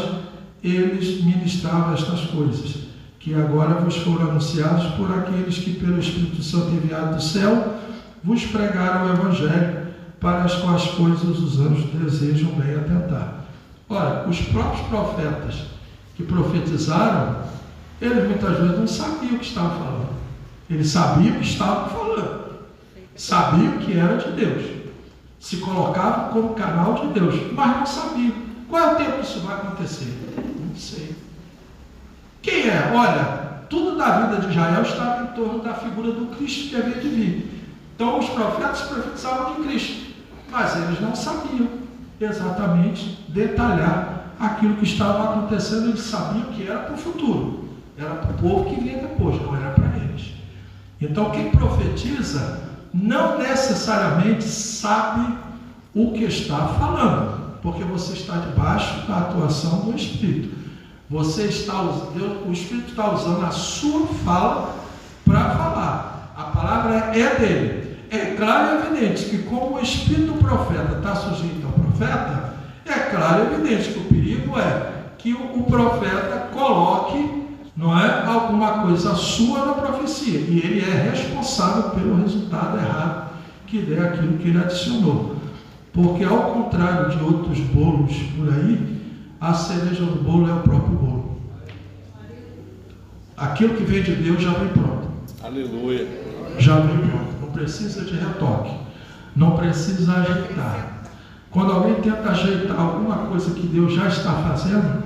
eles ministravam estas coisas, que agora vos foram anunciados por aqueles que pelo Espírito Santo enviado do céu vos pregaram o Evangelho, para as quais coisas os anjos desejam bem atentar. Ora, os próprios profetas que profetizaram, eles muitas vezes não sabiam o que estavam falando. Ele sabia o que estava falando, sabia que era de Deus, se colocava como canal de Deus, mas não sabia qual é o tempo que isso vai acontecer. Não sei. Quem é? Olha, tudo da vida de Israel estava em torno da figura do Cristo que havia de vir. Então os profetas profetizavam de Cristo, mas eles não sabiam exatamente detalhar aquilo que estava acontecendo. Eles sabiam que era para o futuro, era para o povo que vinha depois, não era para eles. Então quem profetiza não necessariamente sabe o que está falando, porque você está debaixo da atuação do Espírito. O Espírito está usando a sua fala para falar. A palavra é dele. É claro e evidente que como o Espírito do profeta está sujeito ao profeta, é claro e evidente que o perigo é que o profeta coloque, não é, alguma coisa sua na profecia, e ele é responsável pelo resultado errado que der aquilo que ele adicionou. Porque ao contrário de outros bolos por aí, a cereja do bolo é o próprio bolo. Aquilo que vem de Deus já vem pronto. Aleluia. Já vem pronto. Não precisa de retoque. Não precisa ajeitar. Quando alguém tenta ajeitar alguma coisa que Deus já está fazendo,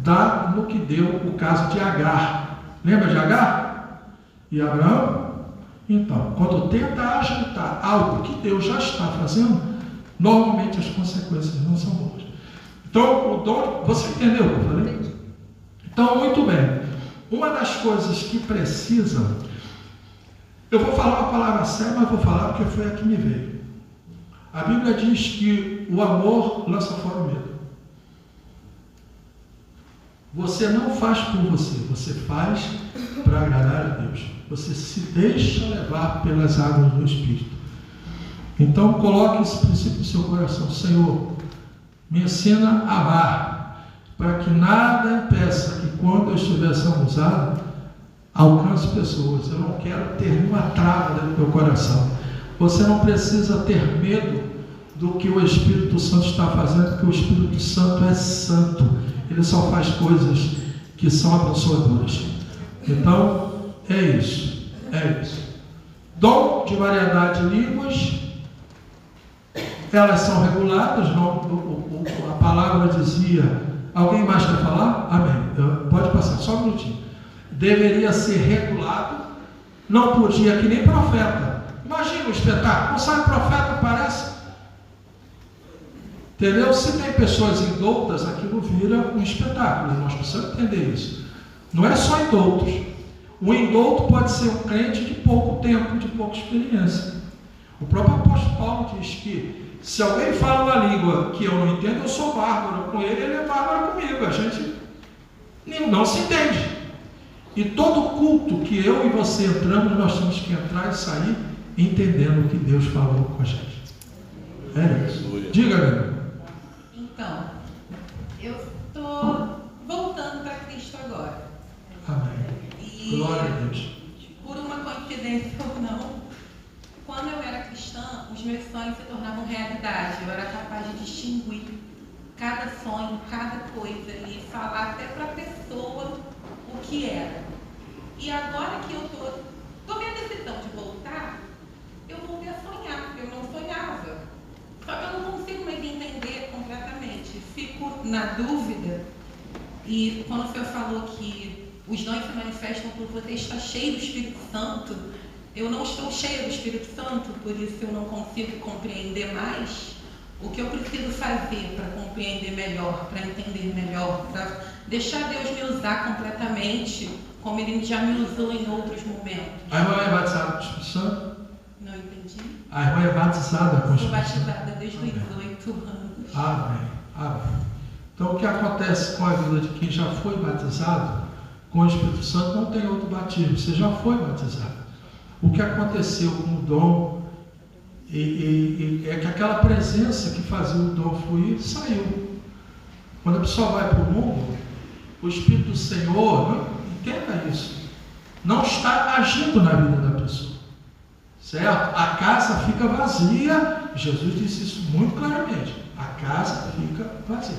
dá no que deu o caso de Agar. Lembra de Agar? E Abraão? Então, quando tenta ajeitar algo que Deus já está fazendo, normalmente as consequências não são boas. Então, o dom, você entendeu o que eu falei? Então, muito bem. Uma das coisas que precisam, eu vou falar uma palavra séria, mas vou falar porque foi a que me veio. A Bíblia diz que o amor lança fora o medo. Você não faz por você, você faz para agradar a Deus. Você se deixa levar pelas águas do Espírito. Então, coloque esse princípio no seu coração. Senhor, me ensina a amar, para que nada impeça que quando eu estiver sendo usado, alcance pessoas. Eu não quero ter nenhuma trava dentro do meu coração. Você não precisa ter medo do que o Espírito Santo está fazendo, porque o Espírito Santo é santo. Ele só faz coisas que são abençoadoras. Então, é isso. É isso. Dom de variedade de línguas. Elas são reguladas. A palavra dizia... Alguém mais quer falar? Amém. Pode passar, só um minutinho. Deveria ser regulado. Não podia, que nem profeta. Imagina um espetáculo. Não sabe profeta, parece... Entendeu? Se tem pessoas indoutas, aquilo vira um espetáculo. Nós precisamos entender isso. Não é só indoutos. O indouto pode ser um crente de pouco tempo, de pouca experiência. O próprio apóstolo Paulo diz que se alguém fala uma língua que eu não entendo, eu sou bárbaro com ele, ele é bárbaro comigo. A gente não se entende. E todo culto que eu e você entramos, nós temos que entrar e sair entendendo o que Deus falou com a gente. É isso. Diga, meu. Então, eu estou voltando para Cristo agora. Amém. E, glória a Deus. Por uma coincidência ou não, quando eu era cristã, os meus sonhos se tornavam realidade. Eu era capaz de distinguir cada sonho, cada coisa e falar até para a pessoa o que era. E agora que eu tomei a decisão de voltar, eu voltei a sonhar. Eu não sonhava. Só que eu não consigo mais entender completamente. Fico na dúvida. E quando o Senhor falou que os dons se manifestam por você estar cheio do Espírito Santo, eu não estou cheia do Espírito Santo, por isso eu não consigo compreender mais o que eu preciso fazer para compreender melhor, para entender melhor, para deixar Deus me usar completamente, como Ele já me usou em outros momentos. A irmã é batizada com o Espírito Santo? Não entendi. A irmã é batizada com o Sou Espírito Santo? batizada desde os 18 anos. Amém. Amém. Então, o que acontece com a vida de quem já foi batizado com o Espírito Santo, não tem outro batismo, você já foi batizado. O que aconteceu com o dom é que aquela presença que fazia o dom fluir saiu. Quando a pessoa vai para o mundo, o Espírito do Senhor, não, entenda isso, não está agindo na vida da pessoa, certo? A casa fica vazia. Jesus disse isso muito claramente. A casa fica vazia.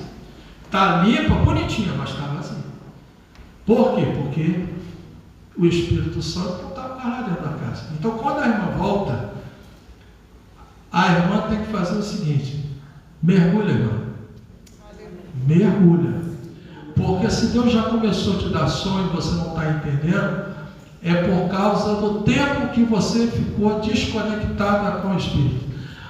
Está limpa, bonitinha, mas está vazia. Por quê? Porque o Espírito Santo não estava lá dentro da casa. Então, quando a irmã volta, a irmã tem que fazer o seguinte: mergulha, irmã. Mergulha. Porque se Deus já começou a te dar sonho e você não está entendendo, é por causa do tempo que você ficou desconectada com o Espírito.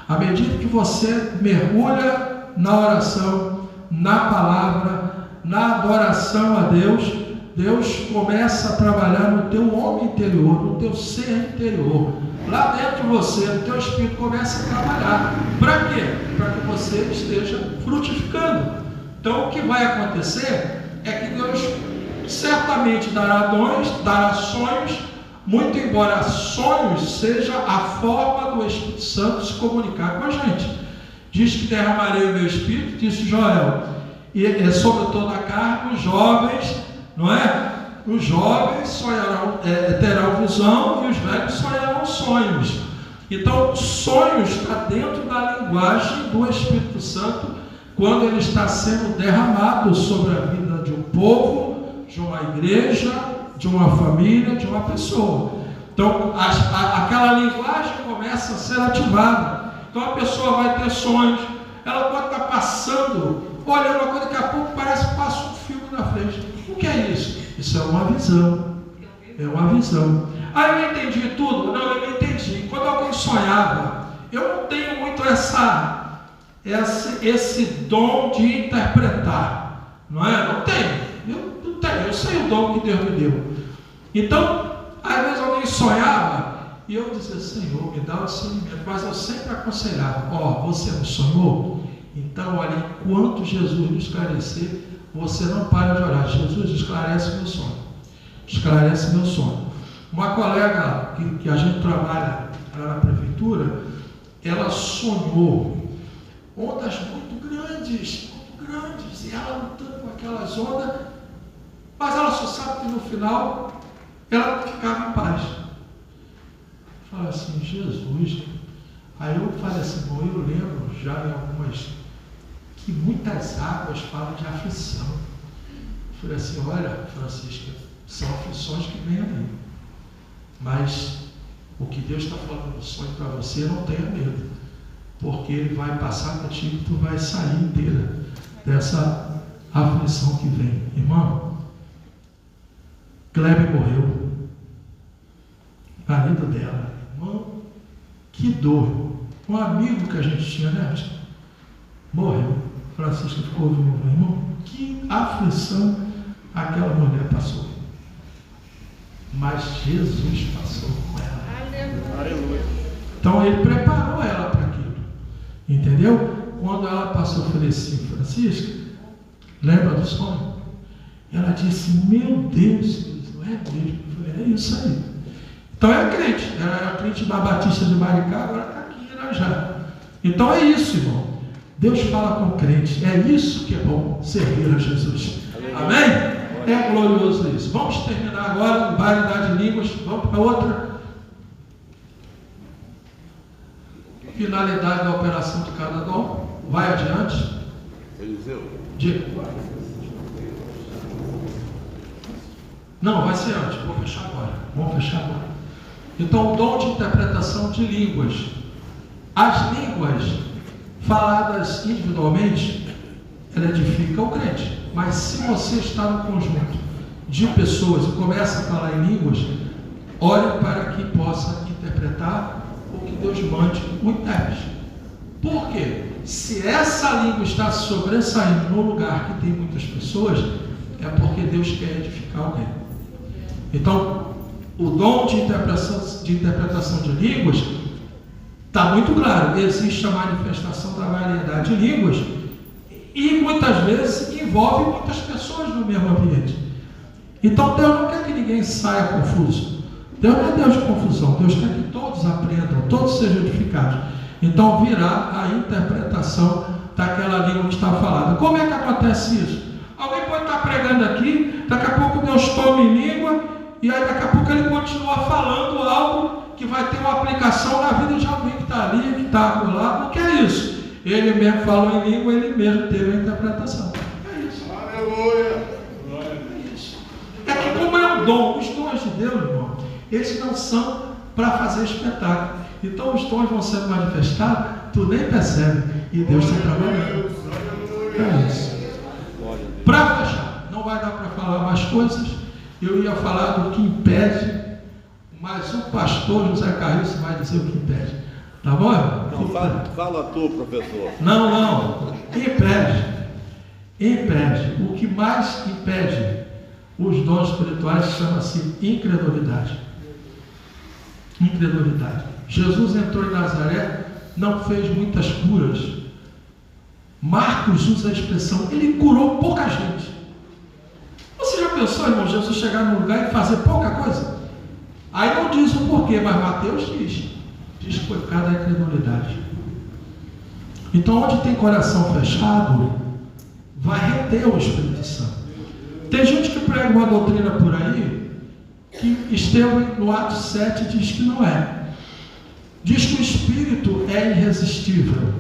À medida que você mergulha na oração, na palavra, na adoração a Deus, Deus começa a trabalhar no teu homem interior, no teu ser interior. Lá dentro de você, no teu espírito, começa a trabalhar. Para quê? Para que você esteja frutificando. Então, o que vai acontecer é que Deus certamente dará dons, dará sonhos, muito embora sonhos seja a forma do Espírito Santo se comunicar com a gente. Diz que derramarei o meu Espírito, disse Joel, e é sobre toda a carne, os jovens, não é? Os jovens sonharão, terão visão, e os velhos sonharão sonhos. Então, sonhos está dentro da linguagem do Espírito Santo, quando ele está sendo derramado sobre a vida de um povo, de uma igreja, de uma família, de uma pessoa. Então, aquela linguagem começa a ser ativada. Então, a pessoa vai ter sonhos, ela pode estar passando, olhando uma coisa, daqui a pouco parece que passa um filme na frente. O que é isso? Isso é uma visão. É uma visão. Ah, eu entendi tudo? Não, eu não entendi. Quando alguém sonhava, eu não tenho muito esse dom de interpretar. Não é? Não tenho. Eu não tenho. Eu sei o dom que Deus me deu. Então, às vezes alguém sonhava e eu dizia: Senhor, me dá o discernimento. Mas eu sempre aconselhava: você não sonhou? Então, olha, enquanto Jesus nos esclarecer, você não para de orar. Jesus, esclarece meu sonho. Esclarece meu sonho. Uma colega que a gente trabalha lá na prefeitura, ela sonhou ondas muito grandes, e ela lutando com aquelas ondas, mas ela só sabe que no final ela ficava em paz. Fala assim: Jesus. Aí eu falei assim: bom, eu lembro já em algumas que muitas águas falam de aflição. Eu falei assim: olha, Francisca, são aflições que vêm ali, mas o que Deus está falando no sonho para você, não tenha medo, porque Ele vai passar contigo e tu vai sair inteira dessa aflição que vem. Irmão, Kleber morreu, marido dela, irmão, que dor. Um amigo que a gente tinha, né? Morreu. Francisco ficou viúvo. Irmão, que aflição aquela mulher passou. Mas Jesus passou com ela. Aleluia. Então ele preparou ela para aquilo. Entendeu? Quando ela passou, eu falei assim: Francisca, lembra do sonho? Ela disse: meu Deus, não é mesmo? Eu falei: é isso aí. Então era crente. Era crente da Batista de Maricá, agora está aqui em Irajá. Então é isso, irmão. Deus fala com o crente. É isso que é bom, servir a Jesus. Amém? É glorioso isso. Vamos terminar agora com variedade de línguas. Vamos para outra. Finalidade da operação de cada dom. Vai adiante. Eliseu. Diga. Não, vai ser antes. Vou fechar agora. Vamos fechar agora. Então, o dom de interpretação de línguas. As línguas faladas individualmente, ela edifica o crente. Mas se você está no conjunto de pessoas e começa a falar em línguas, olhe para que possa interpretar o que Deus mande o intérprete. Por quê? Se essa língua está sobressaindo no lugar que tem muitas pessoas, é porque Deus quer edificar alguém. Então, o dom de interpretação de línguas está muito claro. Existe a manifestação da variedade de línguas e muitas vezes envolve muitas pessoas no mesmo ambiente. Então Deus não quer que ninguém saia confuso. Deus não é Deus de confusão. Deus quer que todos aprendam, todos sejam edificados. Então virá a interpretação daquela língua que está falada. Como é que acontece isso? Alguém pode estar pregando aqui, daqui a pouco Deus toma em língua, e aí daqui a pouco ele continua falando algo que vai ter uma aplicação na vida de alguém que está ali, que está lá. O que é isso? Ele mesmo falou em língua, ele mesmo teve a interpretação. É isso. Aleluia. É isso. É que como é um dom, os dons de Deus, irmão, eles não são para fazer espetáculo. Então os dons vão sendo manifestados, tu nem percebe, e Deus está trabalhando. É isso. Para fechar, não vai dar para falar mais coisas. Eu ia falar do que impede, mas o pastor José Carlos vai dizer o que impede. Tá bom? Não, fala tu, professor. Não. Impede. O que mais impede os dons espirituais chama-se incredulidade. Incredulidade. Jesus entrou em Nazaré, não fez muitas curas. Marcos usa a expressão, ele curou pouca gente. Você já pensou, irmão, Jesus chegar num lugar e fazer pouca coisa? Aí não diz o porquê, mas Mateus diz que foi por causa da incredulidade. Então, onde tem coração fechado, vai reter o Espírito Santo. Tem gente que prega uma doutrina por aí, que Estevão no Atos 7 diz que não é. Diz que o Espírito é irresistível.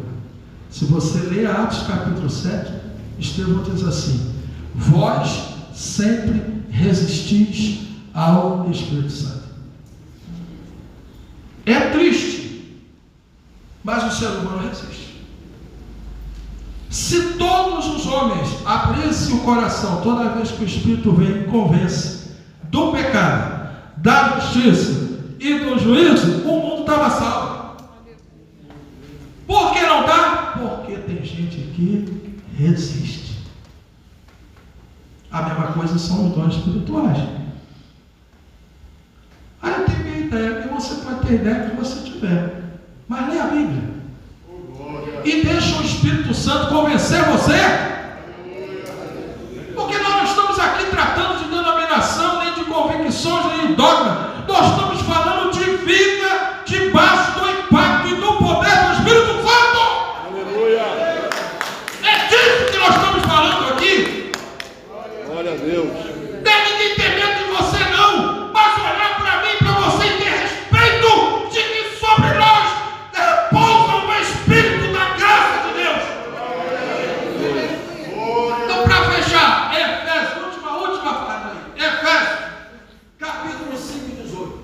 Se você ler Atos capítulo 7, Estevão diz assim: vós sempre resistis ao Espírito Santo. É triste, mas o ser humano resiste. Se todos os homens abrissem o coração toda vez que o Espírito vem e convence do pecado, da justiça e do juízo, o mundo estava salvo. Por que não está? Porque tem gente que resiste. A mesma coisa são os dons espirituais. Aí eu tenho minha ideia, e você pode ter a ideia que você tiver, mas lê a Bíblia e deixa o Espírito Santo convencer você, porque nós não estamos aqui tratando de denominação, nem de convicções, nem de dogma. Nós estamos falando de vida debaixo do impacto e do poder do Espírito Santo. Aleluia! É disso que nós estamos falando aqui. Glória a Deus. Tem ninguém ter medo de você não, mas olhar para mim, para você e ter respeito de que sobre nós repousa o Espírito da graça de Deus. Então, para fechar, Efésios, última frase aí, Efésios, capítulo 5, 18.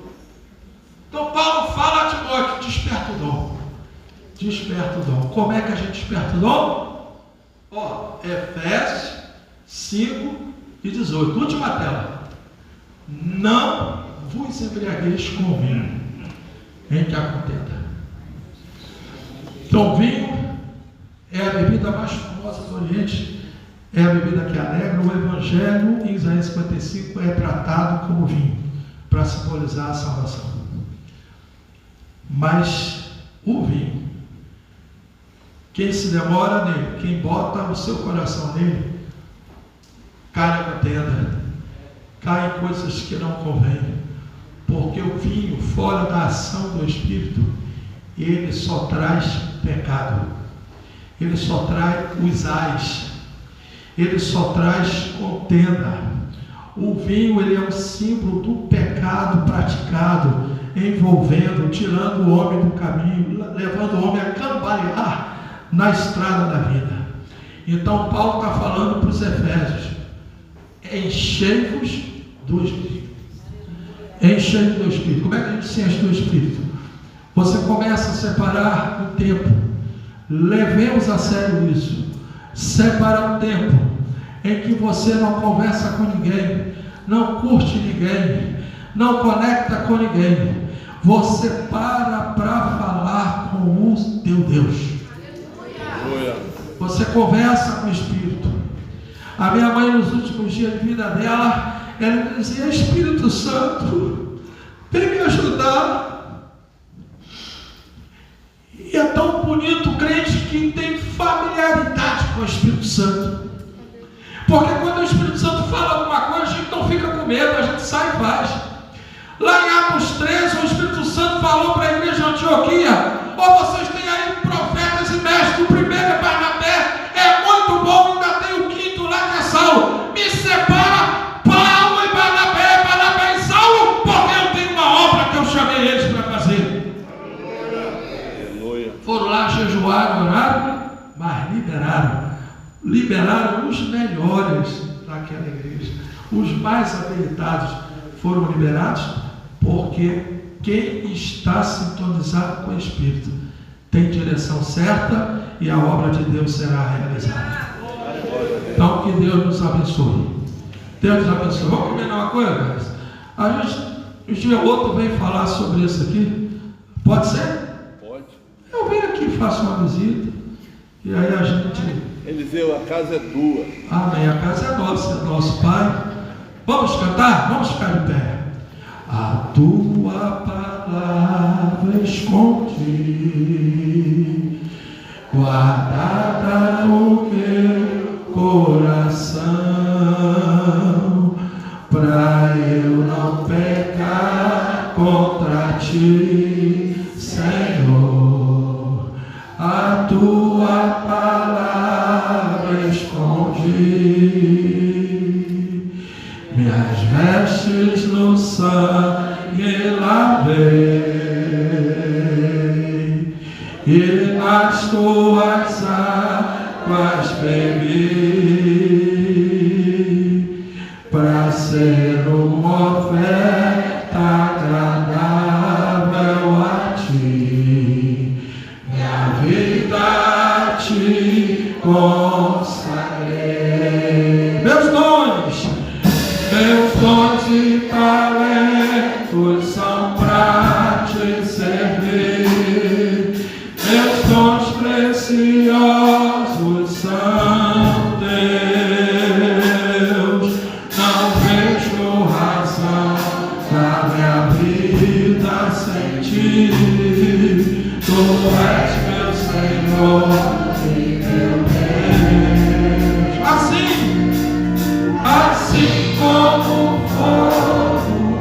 Então Paulo fala a Timóteo: desperta o dom. Desperta o dom. Como é que a gente desperta o dom? Efésios 5 e 18. Última tela. Não vos embriagueis com vinho, em que há contenda. Então, vinho é a bebida mais famosa do Oriente, é a bebida que alegra. O Evangelho, em Isaías 55, é tratado como vinho, para simbolizar a salvação. Mas o vinho, quem se demora nele, quem bota o seu coração nele, cai na contenda, cai em coisas que não convêm, porque o vinho, fora da ação do Espírito, ele só traz pecado, ele só traz os ais, ele só traz contenda. O vinho, ele é um símbolo do pecado praticado, envolvendo, tirando o homem do caminho, levando o homem a cambalear na estrada da vida. Então Paulo está falando para os Efésios: enchei-vos do Espírito. Enchei-vos do Espírito. Como é que a gente se enche do Espírito? Você começa a separar o tempo. Levemos a sério isso. Separar o tempo em que você não conversa com ninguém, não curte ninguém, não conecta com ninguém. Você para falar com o teu Deus. Você conversa com o Espírito. A minha mãe, nos últimos dias de vida dela, ela me dizia: Espírito Santo, vem me ajudar. E é tão bonito o crente que tem familiaridade com o Espírito Santo, porque quando o Espírito Santo fala alguma coisa, a gente não fica com medo, a gente sai e faz. Lá em Atos 13, o Espírito Santo falou para a igreja de Antioquia: vocês têm aí profetas e mestres, o primeiro é Barnabé, é muito bom, ainda tem o quinto lá que é Saulo. Me separa Paulo e Barnabé e Saulo, porque eu tenho uma obra que eu chamei eles para fazer. Foram lá, jejuaram, oraram, mas liberaram os melhores daquela igreja, os mais habilitados. foram liberados, porque quem está sintonizado com o Espírito tem direção certa e a obra de Deus será realizada. Então, que Deus nos abençoe. Deus nos abençoe. Vamos combinar uma coisa, guys? Um dia ou outro vem falar sobre isso aqui. Pode ser? Pode. Eu venho aqui, faço uma visita. E aí a gente... Eliseu, a casa é tua. Amém. A casa é nossa, é nosso Pai. Vamos cantar? Vamos ficar de pé. A tua palavra escondi, guardada no meu coração, pra eu não pecar contra ti, Senhor. A tua palavra escondi, minhas vestes no sangue lavei, e nas tuas águas bebi, para ser uma oferta agradável a ti, minha vida te consagrei. Meus dons e talentos são pra te servir, meus dons preciosos são teus. Não vejo razão da minha vida sem ti, tu és meu Senhor e meu Deus. Assim como o fogo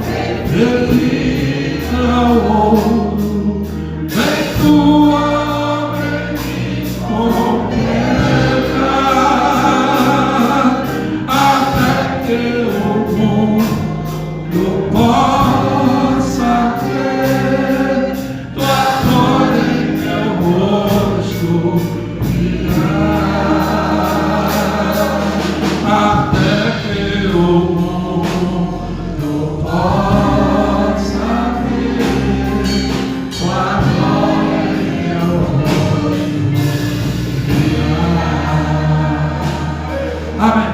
refina o ouro, vem tua obra em mim completa, até que o mundo possa ter tua glória em meu rosto brilhar, até que o mundo possa ver tua glória em meu rosto brilhar. Amém.